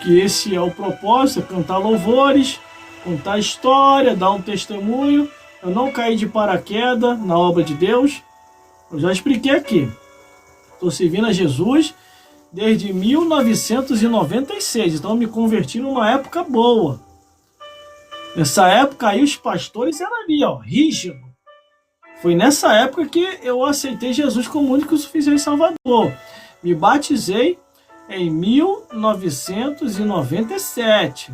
[SPEAKER 1] que esse é o propósito, cantar louvores, contar história, dar um testemunho. Eu não caí de paraquedas na obra de Deus, eu já expliquei aqui. Estou servindo a Jesus desde 1996, então eu me converti numa época boa. Nessa época aí os pastores eram ali, ó, rígido. Foi nessa época que eu aceitei Jesus como único e suficiente Salvador. Me batizei em 1997.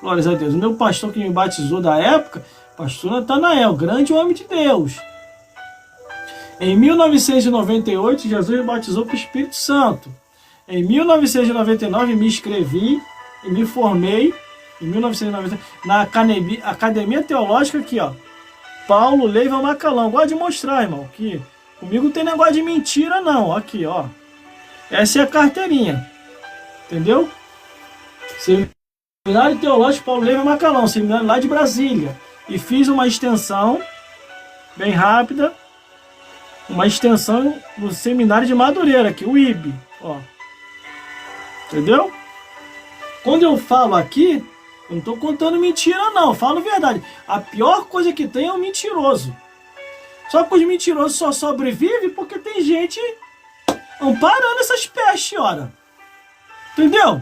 [SPEAKER 1] Glórias a Deus. O meu pastor que me batizou da época, pastor Natanael, grande homem de Deus. Em 1998, Jesus me batizou com o Espírito Santo. Em 1999, me inscrevi e me formei em 1990 na Academia Teológica aqui, ó. Paulo Leiva Macalão. Gosto de mostrar, irmão, que comigo não tem negócio de mentira, não. Aqui, ó. Essa é a carteirinha. Entendeu? Seminário Teológico Paulo Leiva Macalão, seminário lá de Brasília. E fiz uma extensão bem rápida. Uma extensão no seminário de Madureira, aqui, o IB, ó. Entendeu? Quando eu falo aqui, eu não estou contando mentira, não. Eu falo verdade. A pior coisa que tem é o mentiroso. Só que os mentirosos só sobrevivem porque tem gente amparando essas pestes, ora. Entendeu?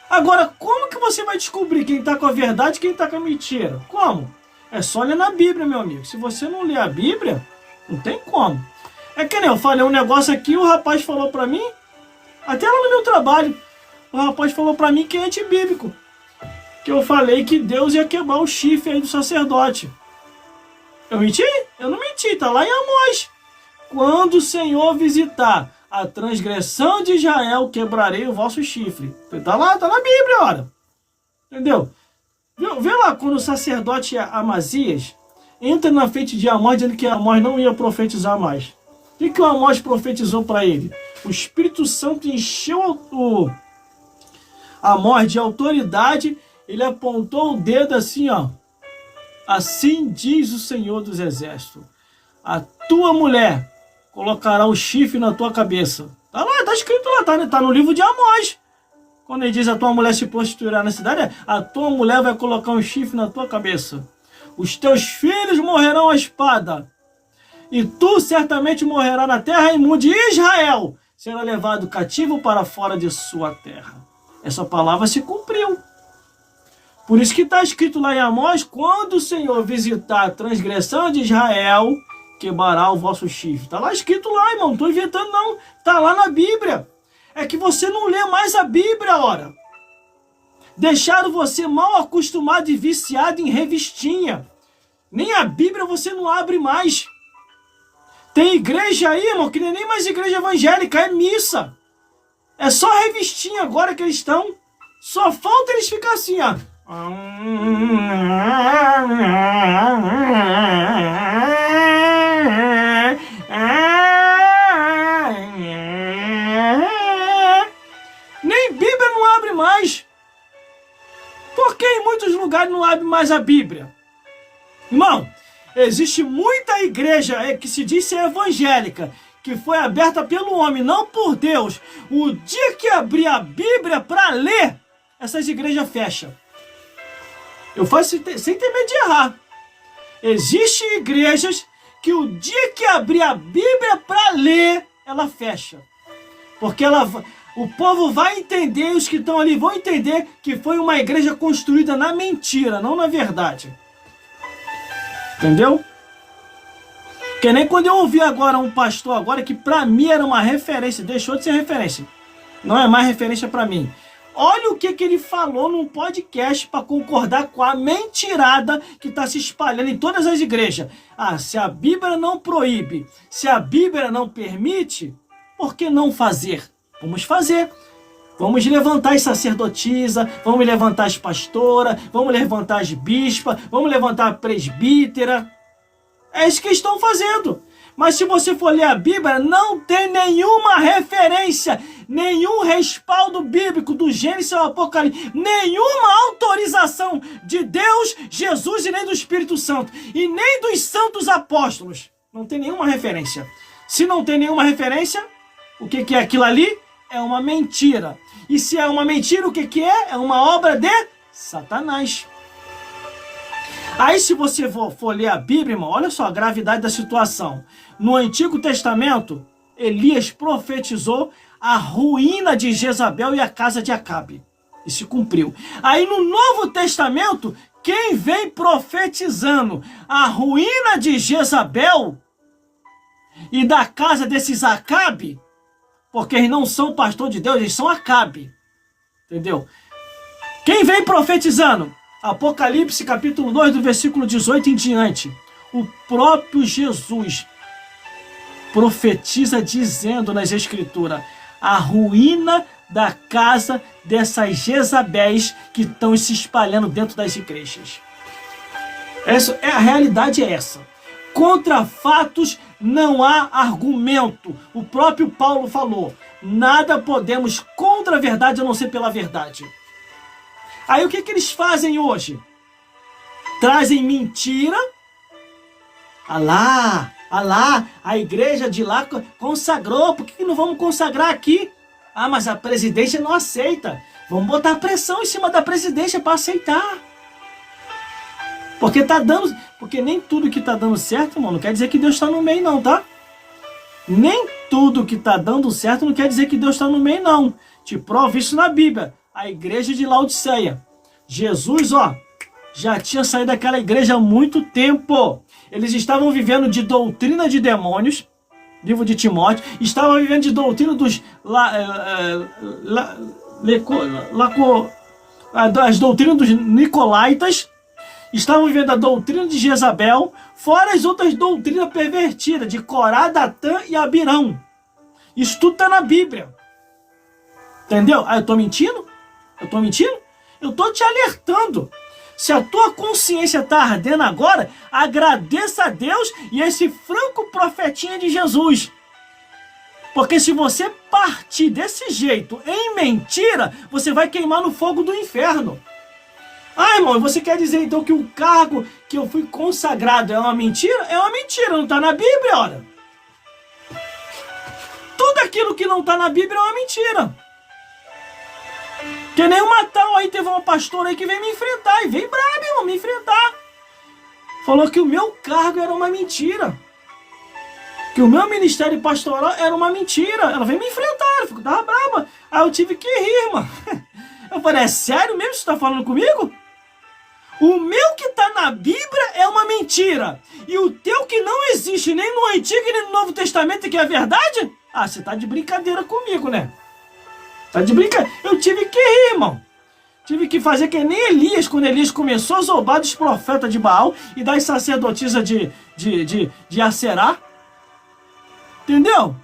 [SPEAKER 1] Agora, como que você vai descobrir quem está com a verdade e quem está com a mentira? Como? É só ler na Bíblia, meu amigo. Se você não ler a Bíblia, não tem como. É que nem eu falei um negócio aqui, o rapaz falou pra mim, até lá no meu trabalho, o rapaz falou pra mim que é antibíblico. Que eu falei que Deus ia quebrar o chifre aí do sacerdote. Eu menti? Eu não menti, tá lá em Amós. Quando o Senhor visitar a transgressão de Israel, quebrarei o vosso chifre. Tá lá, tá na Bíblia, ora. Entendeu? Vê lá, quando o sacerdote Amazias entra na frente de Amós, dizendo que Amós não ia profetizar mais. O que o Amós profetizou para ele? O Espírito Santo encheu o Amós de autoridade. Ele apontou o dedo assim, ó. Assim diz o Senhor dos Exércitos: a tua mulher colocará o chifre na tua cabeça. Tá lá, tá escrito lá, tá no livro de Amós. Quando ele diz a tua mulher se prostituirá na cidade, a tua mulher vai colocar um chifre na tua cabeça. Os teus filhos morrerão à espada, e tu certamente morrerá na terra imunda, e Israel será levado cativo para fora de sua terra. Essa palavra se cumpriu. Por isso que está escrito lá em Amós: quando o Senhor visitar a transgressão de Israel, quebrará o vosso chifre. Está lá escrito lá, irmão, não estou inventando não, está lá na Bíblia. É que você não lê mais a Bíblia, ora. Deixaram você mal acostumado e viciado em revistinha. Nem a Bíblia você não abre mais. Tem igreja aí, irmão, que nem mais igreja evangélica, é missa. É só revistinha agora que eles estão. Só falta eles ficar assim, ó. Nem Bíblia não abre mais. Por que em muitos lugares não abre mais a Bíblia? Irmão, existe muita igreja que se diz ser evangélica, que foi aberta pelo homem, não por Deus. O dia que abrir a Bíblia para ler, essas igrejas fecham. Eu faço sem ter medo de errar. Existem igrejas que o dia que abrir a Bíblia para ler, ela fecha. Porque o povo vai entender, os que estão ali vão entender que foi uma igreja construída na mentira, não na verdade. Entendeu? Que nem quando eu ouvi agora um pastor agora que para mim era uma referência, deixou de ser referência. Não é mais referência para mim. Olha o que ele falou num podcast para concordar com a mentirada que está se espalhando em todas as igrejas. Ah, se a Bíblia não proíbe, se a Bíblia não permite, por que não fazer? Vamos fazer. Vamos levantar as sacerdotisas, vamos levantar as pastoras, vamos levantar as bispas, vamos levantar a presbítera. É isso que estão fazendo. Mas se você for ler a Bíblia, não tem nenhuma referência, nenhum respaldo bíblico do Gênesis ao Apocalipse, nenhuma autorização de Deus, Jesus e nem do Espírito Santo, e nem dos santos apóstolos. Não tem nenhuma referência. Se não tem nenhuma referência, o que é aquilo ali? É uma mentira. E se é uma mentira, o que é? É uma obra de Satanás. Aí se você for ler a Bíblia, irmão, olha só a gravidade da situação. No Antigo Testamento, Elias profetizou a ruína de Jezabel e a casa de Acabe. E se cumpriu. Aí no Novo Testamento, quem vem profetizando a ruína de Jezabel e da casa desses Acabe, porque eles não são pastor de Deus, eles são Acabe. Entendeu? Quem vem profetizando? Apocalipse capítulo 2, do versículo 18 em diante. O próprio Jesus profetiza dizendo nas Escrituras a ruína da casa dessas Jezabéis que estão se espalhando dentro das igrejas. A realidade é essa. Contra fatos não há argumento. O próprio Paulo falou, nada podemos contra a verdade a não ser pela verdade. Aí o que eles fazem hoje? Trazem mentira. Alá, a igreja de lá consagrou, por que não vamos consagrar aqui? Ah, mas a presidência não aceita. Vamos botar pressão em cima da presidência para aceitar. Porque nem tudo que está dando certo, irmão, não quer dizer que Deus está no meio não, tá? Nem tudo que está dando certo não quer dizer que Deus está no meio não. Te provo isso na Bíblia. A igreja de Laodiceia. Jesus, já tinha saído daquela igreja há muito tempo. Eles estavam vivendo de doutrina de demônios, livro de Timóteo, estavam vivendo de doutrina dos as doutrinas dos Nicolaitas, estavam vivendo a doutrina de Jezabel, fora as outras doutrinas pervertidas, de Corá, Datã e Abirão. Isso tudo está na Bíblia. Entendeu? Ah, eu estou mentindo? Eu estou te alertando. Se a tua consciência está ardendo agora, agradeça a Deus e esse franco profetinha de Jesus. Porque se você partir desse jeito, em mentira, você vai queimar no fogo do inferno. Ah, irmão, você quer dizer então que o cargo que eu fui consagrado é uma mentira? É uma mentira, não está na Bíblia, olha. Tudo aquilo que não está na Bíblia é uma mentira. Que nem uma tal aí, teve uma pastora aí que veio me enfrentar, e veio brava, irmão, me enfrentar. Falou que o meu cargo era uma mentira. Que o meu ministério pastoral era uma mentira. Ela veio me enfrentar, eu tava brava. Aí eu tive que rir, irmão. Eu falei, é sério mesmo que você tá falando comigo? O meu que tá na Bíblia é uma mentira. E o teu que não existe nem no Antigo nem no Novo Testamento, que é a verdade? Ah, você tá de brincadeira comigo, né? Tá de brincadeira. Eu tive que rir, irmão. Tive que fazer que nem Elias, quando Elias começou a zombar dos profetas de Baal e das sacerdotisas de Aserá. Entendeu?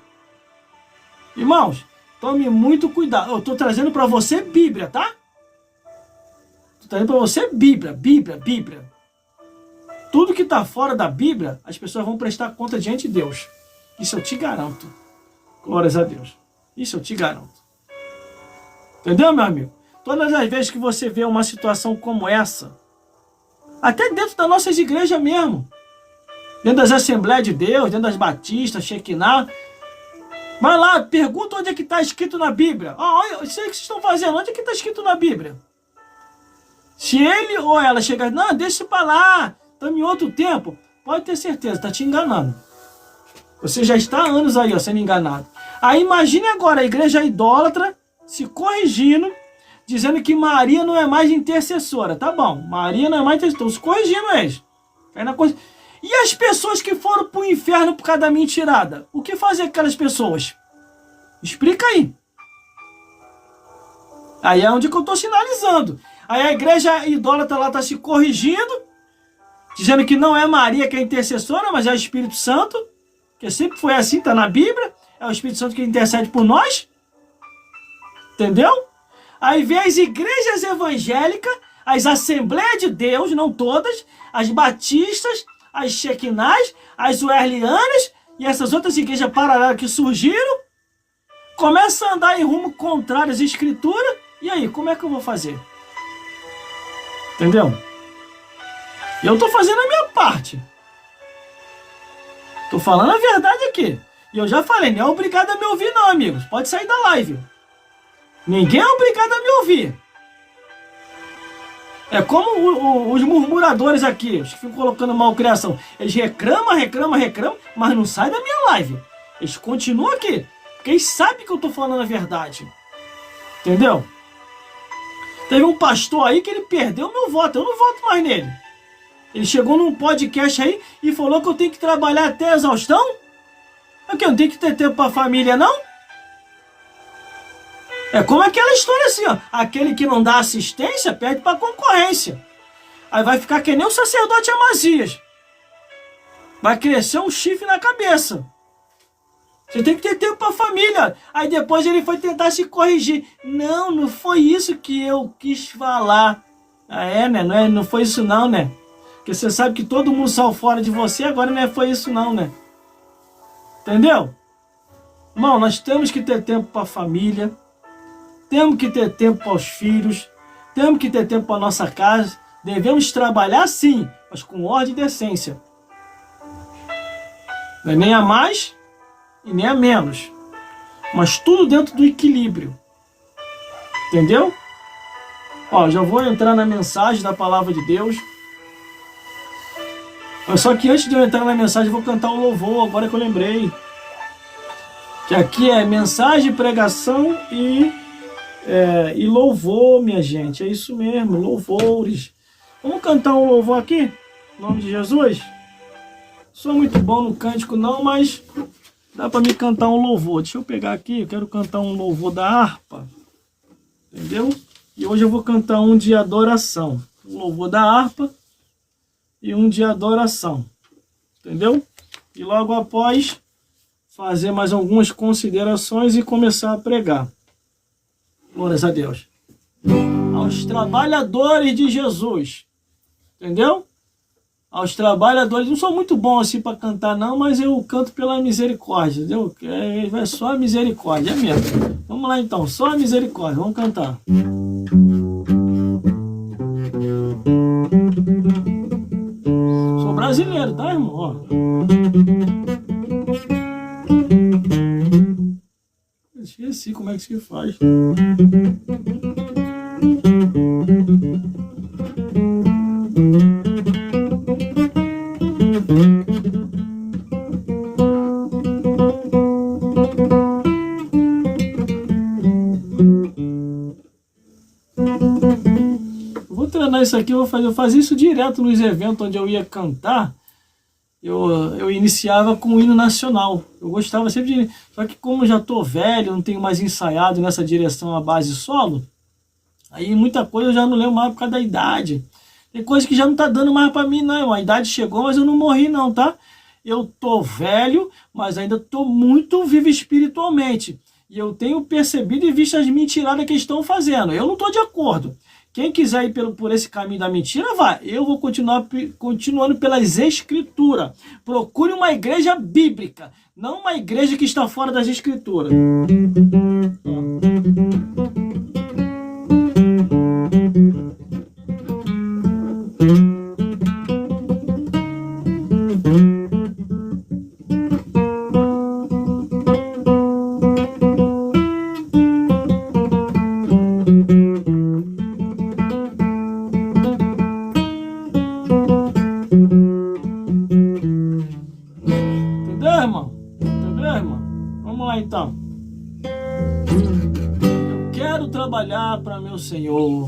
[SPEAKER 1] Irmãos, tome muito cuidado. Eu tô trazendo para você Bíblia, tá? Tô trazendo para você Bíblia. Tudo que tá fora da Bíblia, as pessoas vão prestar conta diante de Deus. Isso eu te garanto. Glórias a Deus. Isso eu te garanto. Entendeu, meu amigo? Todas as vezes que você vê uma situação como essa, até dentro das nossas igrejas mesmo, dentro das Assembleias de Deus, dentro das Batistas, Shekinah, vai lá, pergunta onde é que está escrito na Bíblia. Olha, isso aí que vocês estão fazendo, onde é que está escrito na Bíblia? Se ele ou ela chegar, não, deixa para lá, estamos em outro tempo, pode ter certeza, está te enganando. Você já está há anos aí, sendo enganado. Aí imagine agora a igreja idólatra se corrigindo, dizendo que Maria não é mais intercessora. Tá bom, Maria não é mais intercessora. Estão se corrigindo eles. E as pessoas que foram para o inferno por causa da mentirada? O que fazer com aquelas pessoas? Explica aí. Aí é onde que eu estou sinalizando. Aí a igreja idólatra lá está se corrigindo, dizendo que não é Maria que é intercessora, mas é o Espírito Santo, que sempre foi assim, está na Bíblia. É o Espírito Santo que intercede por nós. Entendeu? Aí vem as igrejas evangélicas, as Assembleias de Deus, não todas, as batistas, as Shekinahs, as Wesleyanianas e essas outras igrejas paralelas que surgiram, começam a andar em rumo contrário às escrituras, e aí, como é que eu vou fazer? Entendeu? Eu tô fazendo a minha parte. Tô falando a verdade aqui. E eu já falei, não é obrigado a me ouvir não, amigos. Pode sair da live. Ninguém é obrigado a me ouvir. É como os murmuradores aqui, os que ficam colocando malcriação. Eles reclamam, mas não saem da minha live. Eles continuam aqui, porque eles sabem que eu tô falando a verdade. Entendeu? Teve um pastor aí que ele perdeu meu voto. Eu não voto mais nele. Ele chegou num podcast aí e falou que eu tenho que trabalhar até a exaustão. Aqui, eu não tenho que ter tempo pra família, não? É como aquela história assim, ó. Aquele que não dá assistência perde pra concorrência. Aí vai ficar que nem o sacerdote Amazias. Vai crescer um chifre na cabeça. Você tem que ter tempo pra família. Aí depois ele foi tentar se corrigir. Não, não foi isso que eu quis falar. Ah, né? Não foi isso não, né? Porque você sabe que todo mundo saiu fora de você, agora não foi isso não, né? Entendeu? Irmão, nós temos que ter tempo para a família, temos que ter tempo para os filhos, temos que ter tempo para a nossa casa, devemos trabalhar sim, mas com ordem e decência. Não é nem a mais e nem a menos, mas tudo dentro do equilíbrio. Entendeu? Ó, já vou entrar na mensagem da palavra de Deus. Só que antes de eu entrar na mensagem, eu vou cantar o louvor, agora que eu lembrei. Que aqui é mensagem, pregação e louvor, minha gente. É isso mesmo, louvores. Vamos cantar um louvor aqui? Em nome de Jesus? Sou muito bom no cântico não, mas dá para me cantar um louvor. Deixa eu pegar aqui, eu quero cantar um louvor da harpa. Entendeu? E hoje eu vou cantar um de adoração. Um louvor da harpa e um de adoração, entendeu? E logo após fazer mais algumas considerações e começar a pregar. Glórias a Deus. Aos trabalhadores de Jesus, entendeu? Aos trabalhadores, não sou muito bom assim para cantar não, mas eu canto pela misericórdia, entendeu? É só a misericórdia, é mesmo. Vamos lá então, só a misericórdia, vamos cantar. Brasileiro, tá, irmão? Ó. Esqueci como é que se faz. Isso aqui eu fazia isso direto nos eventos onde eu ia cantar. Eu iniciava com o hino nacional. Eu gostava sempre de... Só que como eu já tô velho, não tenho mais ensaiado nessa direção à base solo, aí muita coisa eu já não lembro mais por causa da idade. Tem coisa que já não tá dando mais para mim não. A idade chegou, mas eu não morri não, tá? Eu tô velho, mas ainda tô muito vivo espiritualmente. E eu tenho percebido e visto as mentiradas que estão fazendo. Eu não tô de acordo. Quem quiser ir por esse caminho da mentira, vai. Eu vou continuando pelas escrituras. Procure uma igreja bíblica, não uma igreja que está fora das escrituras. Para meu Senhor,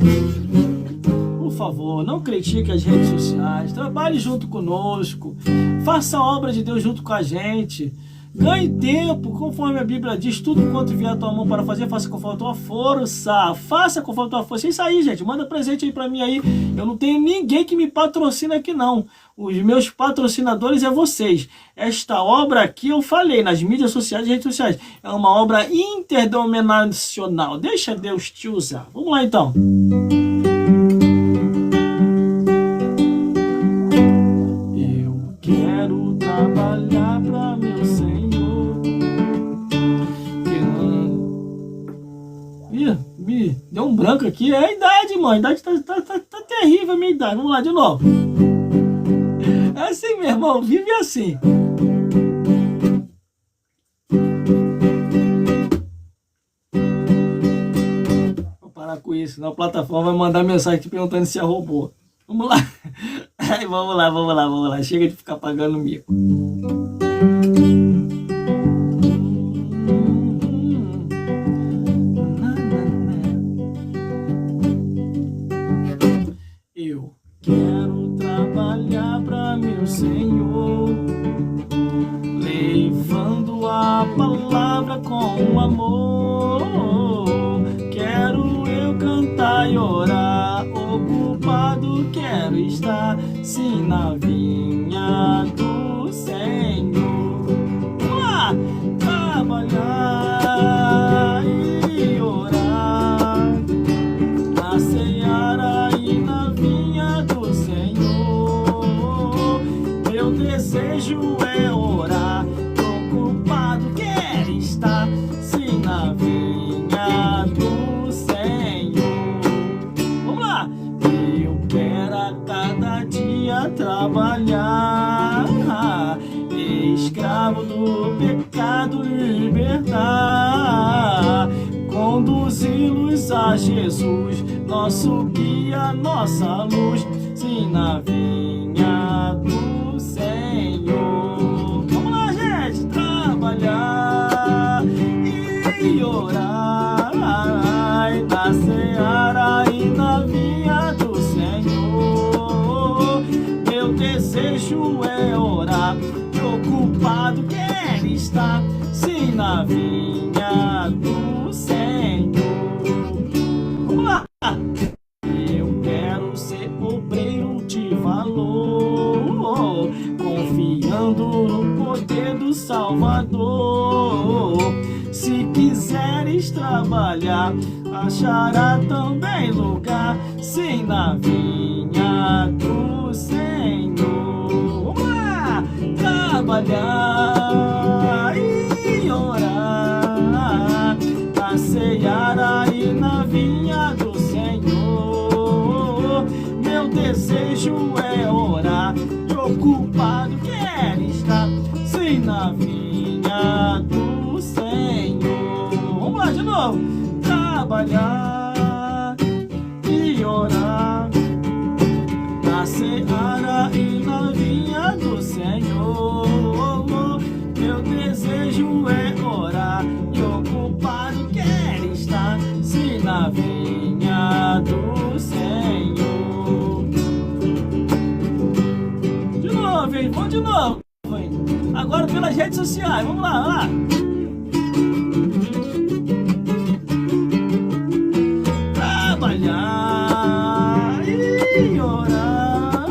[SPEAKER 1] por favor, não critique as redes sociais, trabalhe junto conosco, faça a obra de Deus junto com a gente, Ganhe tempo, conforme a Bíblia diz, tudo quanto vier a tua mão para fazer, faça conforme a tua força. Faça conforme a tua força. É isso aí, gente. Manda presente aí para mim aí. Eu não tenho ninguém que me patrocina aqui, não. Os meus patrocinadores é vocês. Esta obra aqui, eu falei, nas mídias sociais e redes sociais, é uma obra interdenominacional. Deixa Deus te usar. Vamos lá, então. Eu quero trabalhar para meu Senhor. Me deu um branco aqui. É a idade, mano. A idade tá terrível, a minha idade. Vamos lá, de novo. É assim, meu irmão. Vive assim. Vou parar com isso, senão a plataforma vai mandar mensagem te perguntando se é robô. Vamos lá. Vamos lá. Chega de ficar pagando mico. Eu quero trabalhar para meu Senhor, levando a palavra com amor. Quero eu cantar e orar, ocupado quero estar, sim, na vinha do Senhor. Vamos lá! Trabalhar e orar, na seara e na vinha do Senhor. Meu desejo é orar, ocupado quero estar, sim, na vinha do Senhor. Vamos lá! Eu quero a cada dia trabalhar, escravo do pecado libertar, conduzi-los a Jesus, nosso guia, nossa luz, sim, na vinha do Senhor. Vamos lá, gente, trabalhar e orar, na seara e na vinha do Senhor. Meu desejo é orar, ocupado quer estar, sim, na vinha do Senhor. Vamos lá! Eu quero ser obreiro de valor, confiando no poder do Salvador. Se quiseres trabalhar, achará também lugar, sim, na vinha do Senhor. Vamos lá! Trabalhar e orar, na seara e na vinha do Senhor. Meu desejo é orar, e ocupado quero estar, sim, na vinha do Senhor. Vamos lá de novo. Trabalhar e orar, na seara e na vinha do Senhor. Meu desejo é orar, e ocupado quero estar, sim, na vinha do Senhor. De novo, hein? Vamos de novo, hein? Agora pelas redes sociais. Vamos lá, vamos lá. Trabalhar e orar,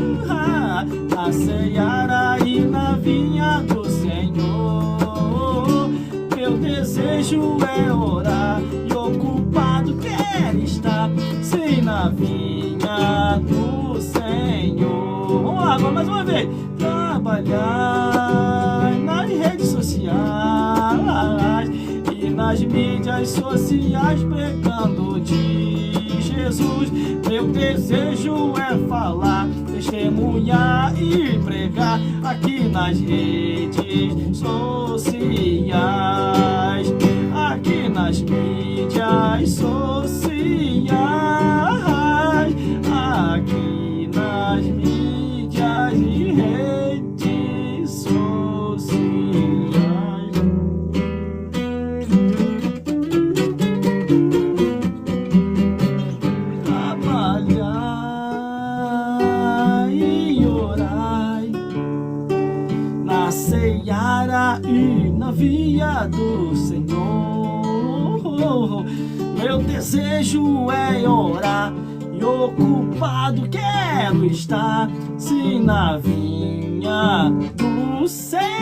[SPEAKER 1] na seara e na vinha do Senhor. Meu desejo é orar, e ocupado quero estar, sim, na vinha do Senhor. Vamos lá, vamos mais uma vez. Trabalhar nas redes sociais e nas mídias sociais, pregando de Jesus. Meu desejo é falar, testemunhar e pregar aqui nas redes sociais, aqui nas mídias sociais, aqui nas mídias e redes sociais. Trabalhar e orar, na seara e na vida vinha do Senhor. Meu desejo é orar e ocupado quero estar, se na vinha do Senhor.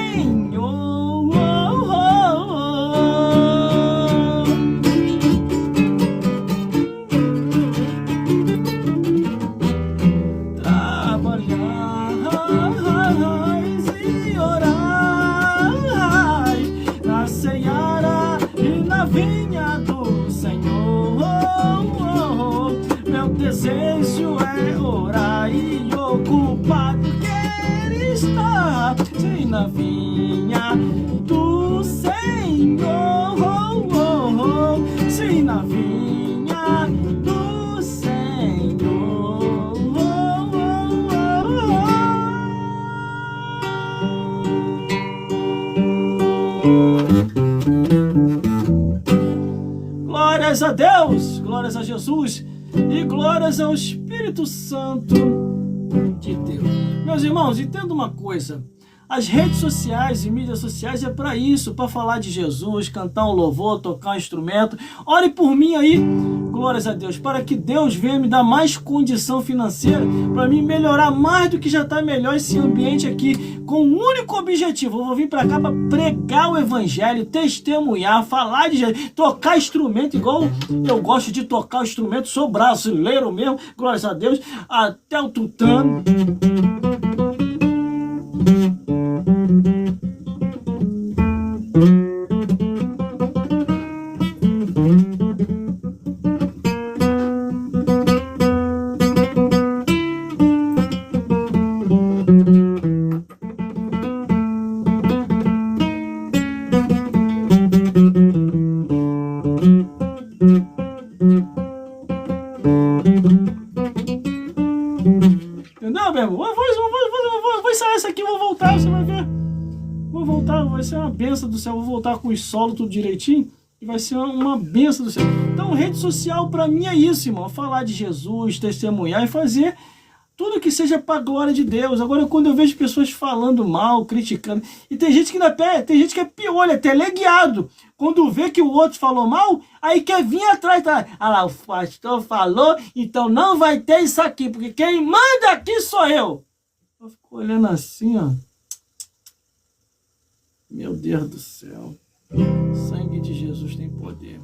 [SPEAKER 1] Desejo é orar e ocupado quer estar, se na vinha do Senhor, se na vinha do Senhor. Glórias a Deus, glórias a Jesus e glórias ao Espírito Santo de Deus. Meus irmãos, entenda uma coisa: as redes sociais e mídias sociais é para isso, para falar de Jesus, cantar um louvor, tocar um instrumento. Ore por mim aí, glórias a Deus, para que Deus venha me dar mais condição financeira, para mim melhorar mais do que já está melhor esse ambiente aqui, com um único objetivo: eu vou vir para cá para pregar o evangelho, testemunhar, falar de Jesus, tocar instrumento, igual eu gosto de tocar o instrumento, sou brasileiro mesmo, glórias a Deus, até o tutano. Entendeu, meu irmão? Vou ensaiar essa aqui, vou voltar, você vai ver. Vou voltar, vai ser uma benção do céu. Vou voltar com os solos tudo direitinho e vai ser uma benção do céu. Então, rede social para mim é isso, irmão. Falar de Jesus, testemunhar e fazer tudo que seja para a glória de Deus. Agora, quando eu vejo pessoas falando mal, criticando, e tem gente que ainda tem gente que é piolho, é teleguiado. Quando vê que o outro falou mal, aí quer vir atrás. Tá? Ah lá, o pastor falou, então não vai ter isso aqui, porque quem manda aqui sou eu. Eu fico olhando assim, ó. Meu Deus do céu. O sangue de Jesus tem poder.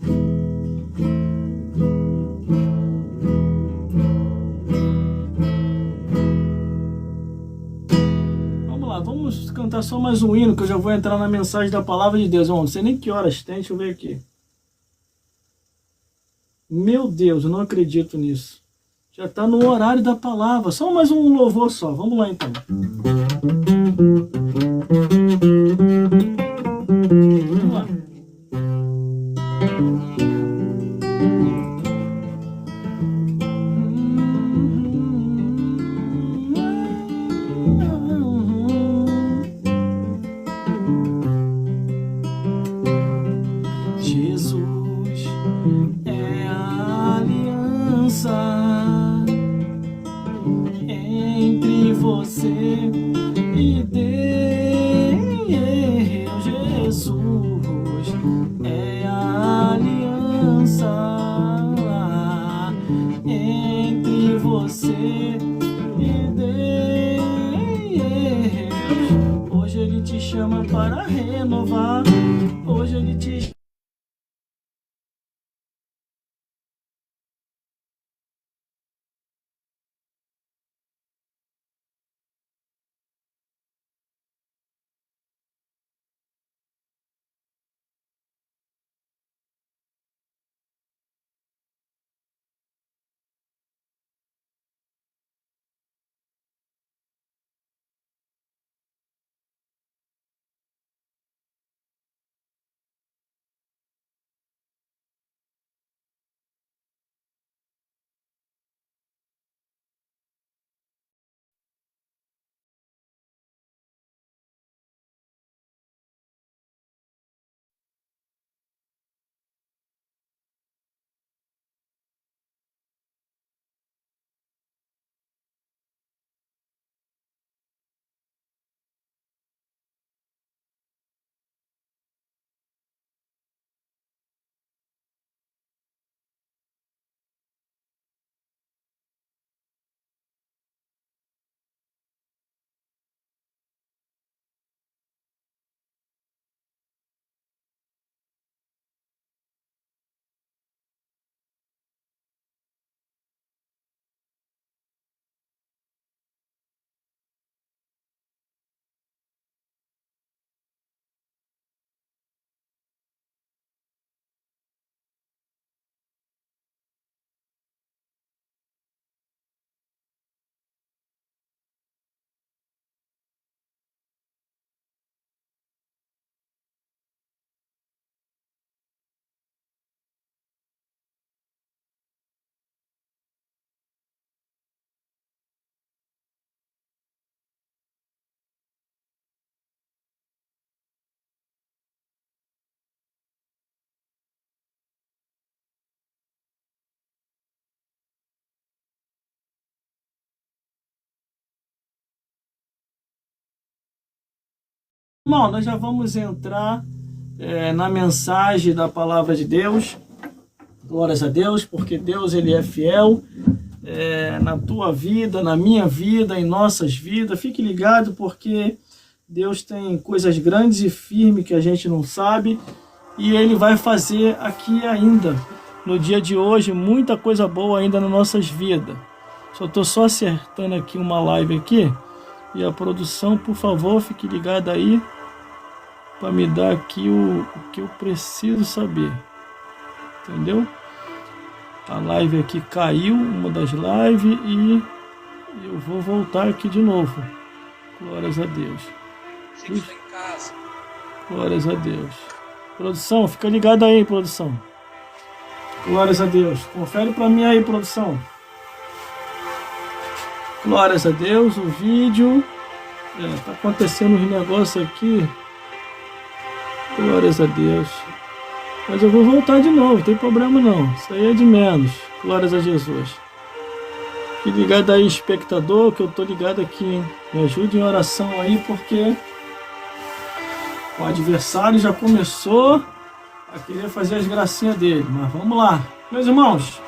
[SPEAKER 1] Vamos cantar só mais um hino, que eu já vou entrar na mensagem da palavra de Deus. Não sei nem que horas tem, deixa eu ver aqui. Meu Deus, eu não acredito nisso. Já está no horário da palavra. Só mais um louvor só. Vamos lá então. Vamos lá. Irmão, nós já vamos entrar na mensagem da palavra de Deus. Glórias a Deus, porque Deus ele é fiel na tua vida, na minha vida, em nossas vidas. Fique ligado, porque Deus tem coisas grandes e firmes que a gente não sabe, e Ele vai fazer aqui ainda, no dia de hoje, muita coisa boa ainda nas nossas vidas. Estou só acertando aqui uma live aqui, e a produção, por favor, fique ligada aí, para me dar aqui o que eu preciso saber, entendeu? A live aqui caiu, uma das lives, e eu vou voltar aqui de novo. Glórias a Deus.
[SPEAKER 2] Gente, está em casa.
[SPEAKER 1] Glórias a Deus. Produção, fica ligada aí, produção. Glórias a Deus. Confere para mim aí, produção. Glórias a Deus, o vídeo. Tá acontecendo uns negócios aqui. Glórias a Deus. Mas eu vou voltar de novo, não tem problema não. Isso aí é de menos. Glórias a Jesus. Fique ligado aí, espectador, que eu tô ligado aqui, hein? Me ajude em oração aí, porque o adversário já começou a querer fazer as gracinhas dele. Mas vamos lá. Meus irmãos,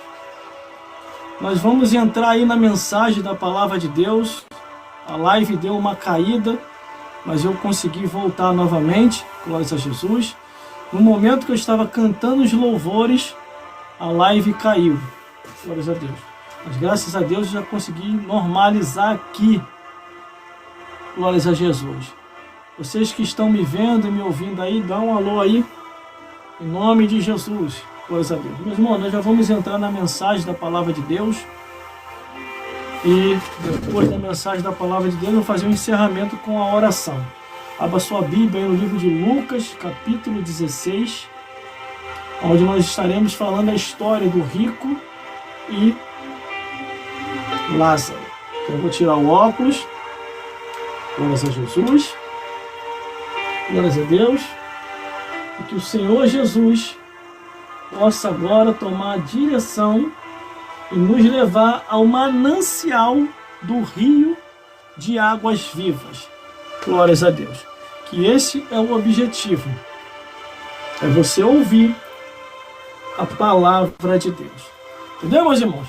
[SPEAKER 1] nós vamos entrar aí na mensagem da palavra de Deus. A live deu uma caída, mas eu consegui voltar novamente. Glórias a Jesus. No momento que eu estava cantando os louvores, a live caiu. Glórias a Deus. Mas graças a Deus eu já consegui normalizar aqui. Glórias a Jesus. Vocês que estão me vendo e me ouvindo aí, dá um alô aí. Em nome de Jesus. Glórias a Deus. Meus irmãos, nós já vamos entrar na mensagem da palavra de Deus. E depois da mensagem da palavra de Deus, eu vou fazer um encerramento com a oração. Abra sua Bíblia aí no livro de Lucas, capítulo 16, onde nós estaremos falando a história do rico e Lázaro. Então, eu vou tirar o óculos. Glórias a Jesus. Glórias a Deus. E que o Senhor Jesus possa agora tomar a direção e nos levar ao manancial do rio de águas vivas. Glórias a Deus. Que esse é o objetivo. É você ouvir a palavra de Deus. Entendeu, meus irmãos?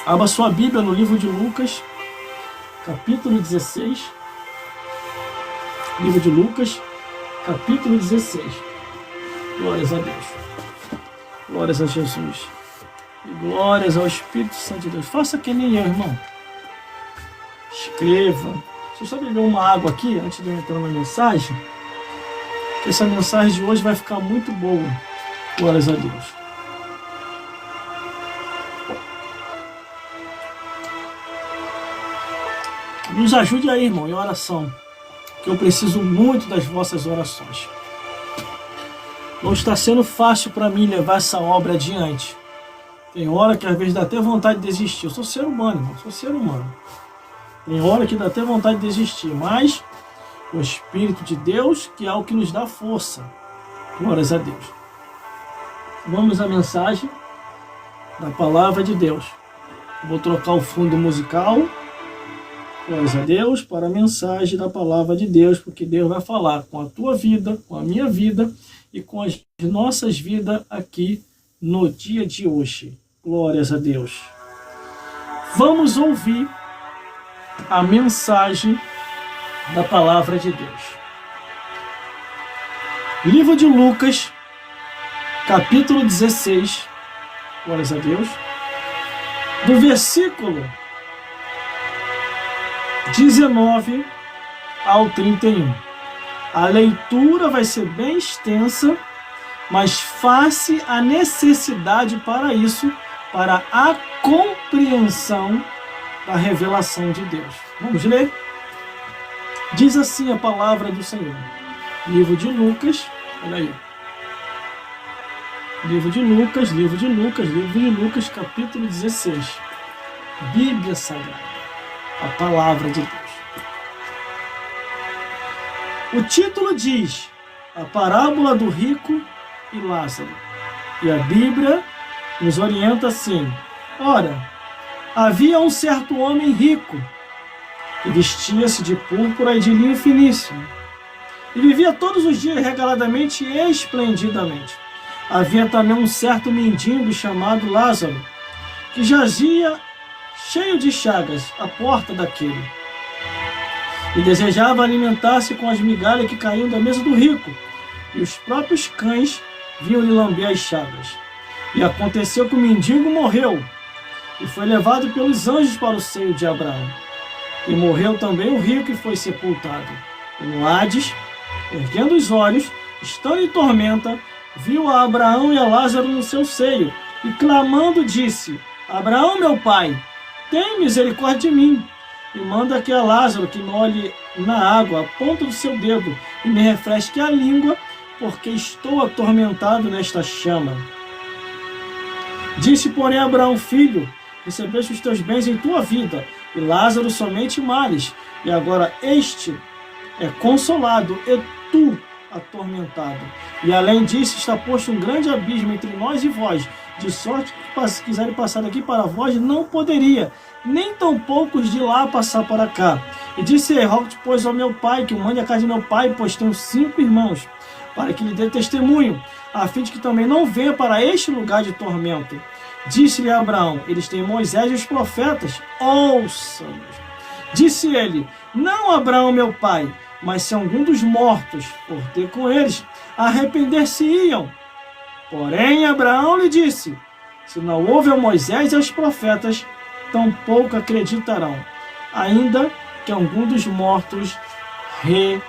[SPEAKER 1] Abra sua Bíblia no livro de Lucas, capítulo 16. Livro de Lucas, capítulo 16. Glórias a Deus. Glórias a Jesus. E glórias ao Espírito Santo de Deus. Faça que nem eu, irmão. Escreva. Deixa eu só beber uma água aqui, antes de eu entrar na mensagem. Porque essa mensagem de hoje vai ficar muito boa. Glórias a Deus. Nos ajude aí, irmão, em oração. Que eu preciso muito das vossas orações. Não está sendo fácil para mim levar essa obra adiante. Tem hora que às vezes dá até vontade de desistir. Eu sou ser humano, irmão. Sou ser humano. Tem hora que dá até vontade de desistir, mas o Espírito de Deus que é o que nos dá força. Glórias a Deus. Vamos à mensagem da palavra de Deus. Vou trocar o fundo musical. Glórias a Deus para a mensagem da palavra de Deus, porque Deus vai falar com a tua vida, com a minha vida e com as nossas vidas aqui no dia de hoje. Glórias a Deus. Vamos ouvir a mensagem da palavra de Deus. Livro de Lucas, capítulo 16, glórias a Deus, do versículo 19 ao 31. A leitura vai ser bem extensa, mas face a necessidade para isso, para a compreensão da revelação de Deus. Vamos ler? Diz assim a palavra do Senhor. Livro de Lucas, olha aí. Livro de Lucas, capítulo 16. Bíblia Sagrada. A palavra de Deus. O título diz: a parábola do rico e Lázaro. E a Bíblia nos orienta assim: ora, havia um certo homem rico, que vestia-se de púrpura e de linho finíssimo, e vivia todos os dias regaladamente e esplendidamente. Havia também um certo mendigo chamado Lázaro, que jazia cheio de chagas à porta daquele, e desejava alimentar-se com as migalhas que caíam da mesa do rico, e os próprios cães vinham-lhe lamber as chagas. E aconteceu que o mendigo morreu, e foi levado pelos anjos para o seio de Abraão. E morreu também o rico e foi sepultado. E no Hades, erguendo os olhos, estando em tormenta, viu a Abraão e a Lázaro no seu seio, e clamando disse: Abraão, meu pai, tem misericórdia de mim, e manda que a Lázaro que molhe na água a ponta do seu dedo, e me refresque a língua, porque estou atormentado nesta chama. Disse, porém, Abraão: filho, recebeste os teus bens em tua vida, e Lázaro somente males, e agora este é consolado, e tu atormentado. E além disso está posto um grande abismo entre nós e vós, de sorte que se quiserem passar daqui para vós, não poderia, nem tão poucos de lá passar para cá. E disse: rogo-te, pois, ao meu pai, que o mande à casa de meu pai, pois tenho 5 irmãos, para que lhe dê testemunho, a fim de que também não venha para este lugar de tormento. Disse-lhe Abraão: eles têm Moisés e os profetas, ouça-nos. Disse ele: não Abraão, meu pai, mas se algum dos mortos for ter com eles, arrepender-se-iam. Porém Abraão lhe disse: se não houve a Moisés e aos profetas, tampouco acreditarão, ainda que algum dos mortos ressuscite.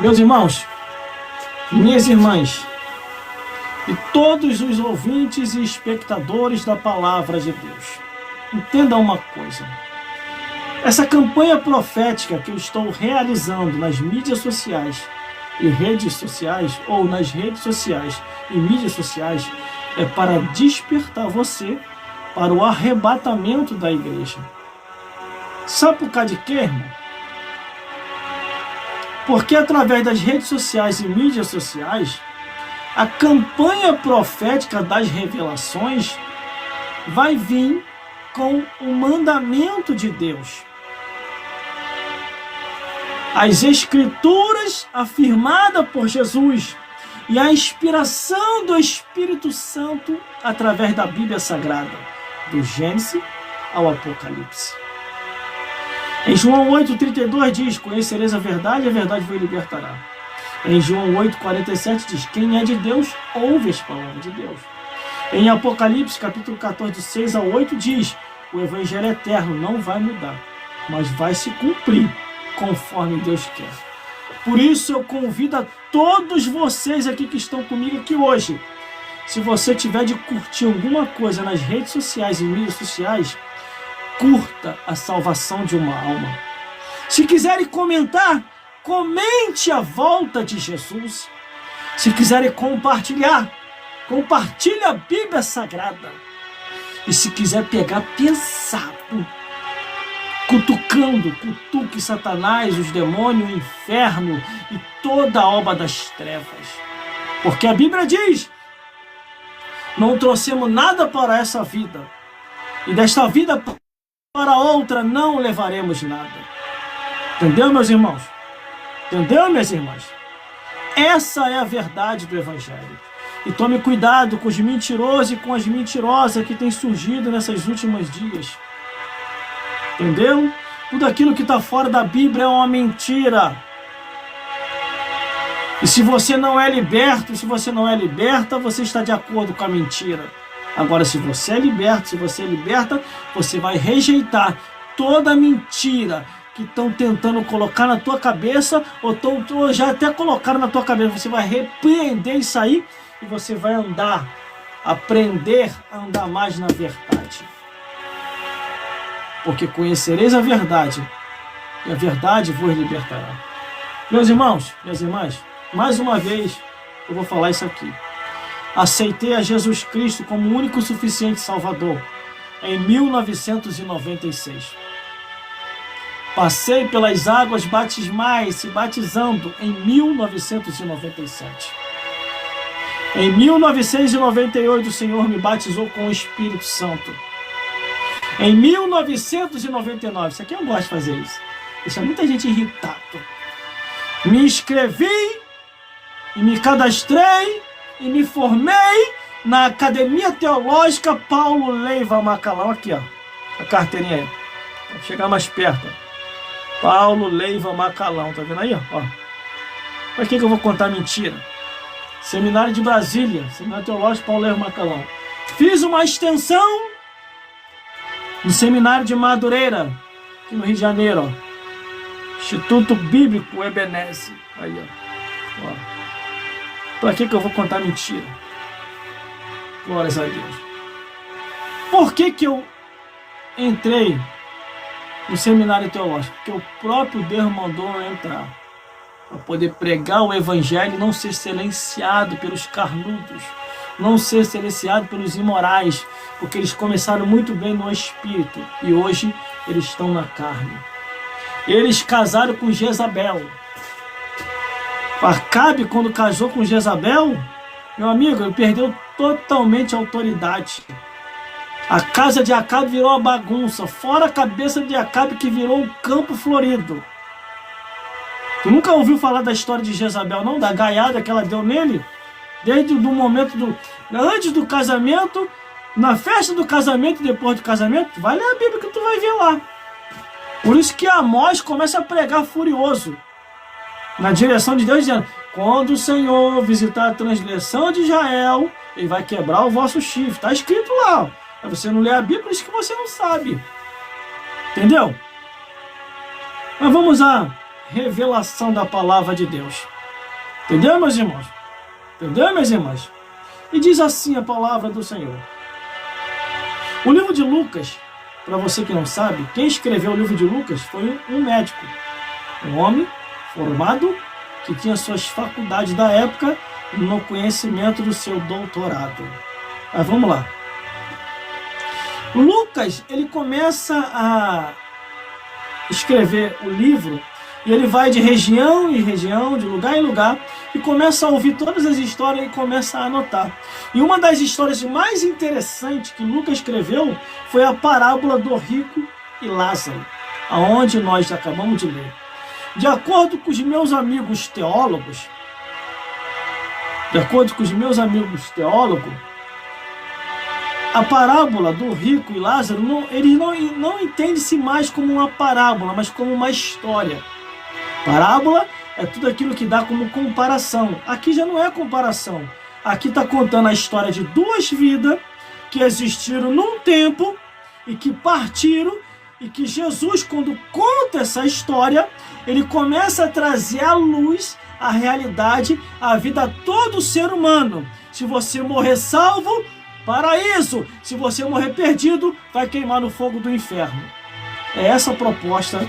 [SPEAKER 1] Meus irmãos, minhas irmãs, e todos os ouvintes e espectadores da palavra de Deus, entendam uma coisa: essa campanha profética que eu estou realizando nas mídias sociais e redes sociais, ou nas redes sociais e mídias sociais, é para despertar você para o arrebatamento da igreja. Sabe por causa de quê, irmão? Porque através das redes sociais e mídias sociais, a campanha profética das revelações vai vir com o mandamento de Deus. As Escrituras afirmadas por Jesus e a inspiração do Espírito Santo através da Bíblia Sagrada, do Gênesis ao Apocalipse. Em João 8,32 diz: conhecereis a verdade vos libertará. Em João 8,47 diz: quem é de Deus, ouve as palavras de Deus. Em Apocalipse, capítulo 14, de 6 a 8 diz: o Evangelho eterno não vai mudar, mas vai se cumprir conforme Deus quer. Por isso eu convido a todos vocês aqui que estão comigo aqui hoje, se você tiver de curtir alguma coisa nas redes sociais e mídias sociais, curta a salvação de uma alma. Se quiserem comentar, comente a volta de Jesus. Se quiserem compartilhar, compartilhe a Bíblia Sagrada. E se quiser pegar pesado, cutuque Satanás, os demônios, o inferno e toda a obra das trevas. Porque a Bíblia diz: não trouxemos nada para essa vida, e desta vida para outra não levaremos nada. Entendeu, meus irmãos? Entendeu, minhas irmãs? Essa é a verdade do Evangelho. E tome cuidado com os mentirosos e com as mentirosas que têm surgido nesses últimos dias. Entendeu? Tudo aquilo que está fora da Bíblia é uma mentira. E se você não é liberto, se você não é liberta, você está de acordo com a mentira. Agora, se você é liberto, se você é liberta, você vai rejeitar toda a mentira que estão tentando colocar na tua cabeça, ou já até colocaram na tua cabeça. Você vai repreender isso aí e você vai aprender a andar mais na verdade. Porque conhecereis a verdade, e a verdade vos libertará. Meus irmãos, minhas irmãs, mais uma vez eu vou falar isso aqui. Aceitei a Jesus Cristo como único e suficiente Salvador em 1996. Passei pelas águas batismais, se batizando em 1997. Em 1998 o Senhor me batizou com o Espírito Santo. Em 1999, isso aqui eu gosto de fazer isso. Deixa muita gente irritada. Me inscrevi e me cadastrei e me formei na Academia Teológica Paulo Leiva Macalão. Aqui, ó, a carteirinha aí. Vou chegar mais perto. Paulo Leiva Macalão, tá vendo aí, ó? Pra que eu vou contar mentira? Seminário de Brasília, Seminário Teológico Paulo Leiva Macalão. Fiz uma extensão no Seminário de Madureira, aqui no Rio de Janeiro, ó. Instituto Bíblico Ebenezer. Aí, ó. Pra que eu vou contar mentira? Glórias a Deus. Por que eu entrei no Seminário Teológico? Porque o próprio Deus mandou eu entrar. Para poder pregar o Evangelho e não ser silenciado pelos carnudos. Não ser silenciado pelos imorais. Porque eles começaram muito bem no espírito. E hoje eles estão na carne. Eles casaram com Jezabel. Acabe, quando casou com Jezabel, meu amigo, ele perdeu totalmente a autoridade. A casa de Acabe virou uma bagunça. Fora a cabeça de Acabe, que virou um campo florido. Tu nunca ouviu falar da história de Jezabel, não? Da gaiada que ela deu nele? Desde o momento antes do casamento, na festa do casamento e depois do casamento. Vai ler a Bíblia que tu vai ver lá. Por isso que Amós começa a pregar furioso na direção de Deus, dizendo: quando o Senhor visitar a transgressão de Israel, ele vai quebrar o vosso chifre. Está escrito lá, ó. Mas você não lê a Bíblia, por isso que você não sabe. Entendeu? Mas vamos à revelação da palavra de Deus. Entendeu, meus irmãos? Entendeu, minhas irmãs? E diz assim a palavra do Senhor. O livro de Lucas, para você que não sabe, quem escreveu o livro de Lucas foi um médico. Um homem formado que tinha suas faculdades da época no conhecimento do seu doutorado. Mas vamos lá. Lucas, ele começa a escrever o livro e ele vai de região em região, de lugar em lugar, e começa a ouvir todas as histórias e começa a anotar. E uma das histórias mais interessantes que Lucas escreveu foi a parábola do rico e Lázaro, aonde nós acabamos de ler. De acordo com os meus amigos teólogos, a parábola do rico e Lázaro, ele não entende-se mais como uma parábola, mas como uma história. Parábola é tudo aquilo que dá como comparação. Aqui já não é comparação. Aqui está contando a história de duas vidas que existiram num tempo e que partiram, e que Jesus, quando conta essa história, ele começa a trazer à luz a realidade, a vida a todo ser humano. Se você morrer salvo, paraíso. Se você morrer perdido, vai queimar no fogo do inferno. É essa a proposta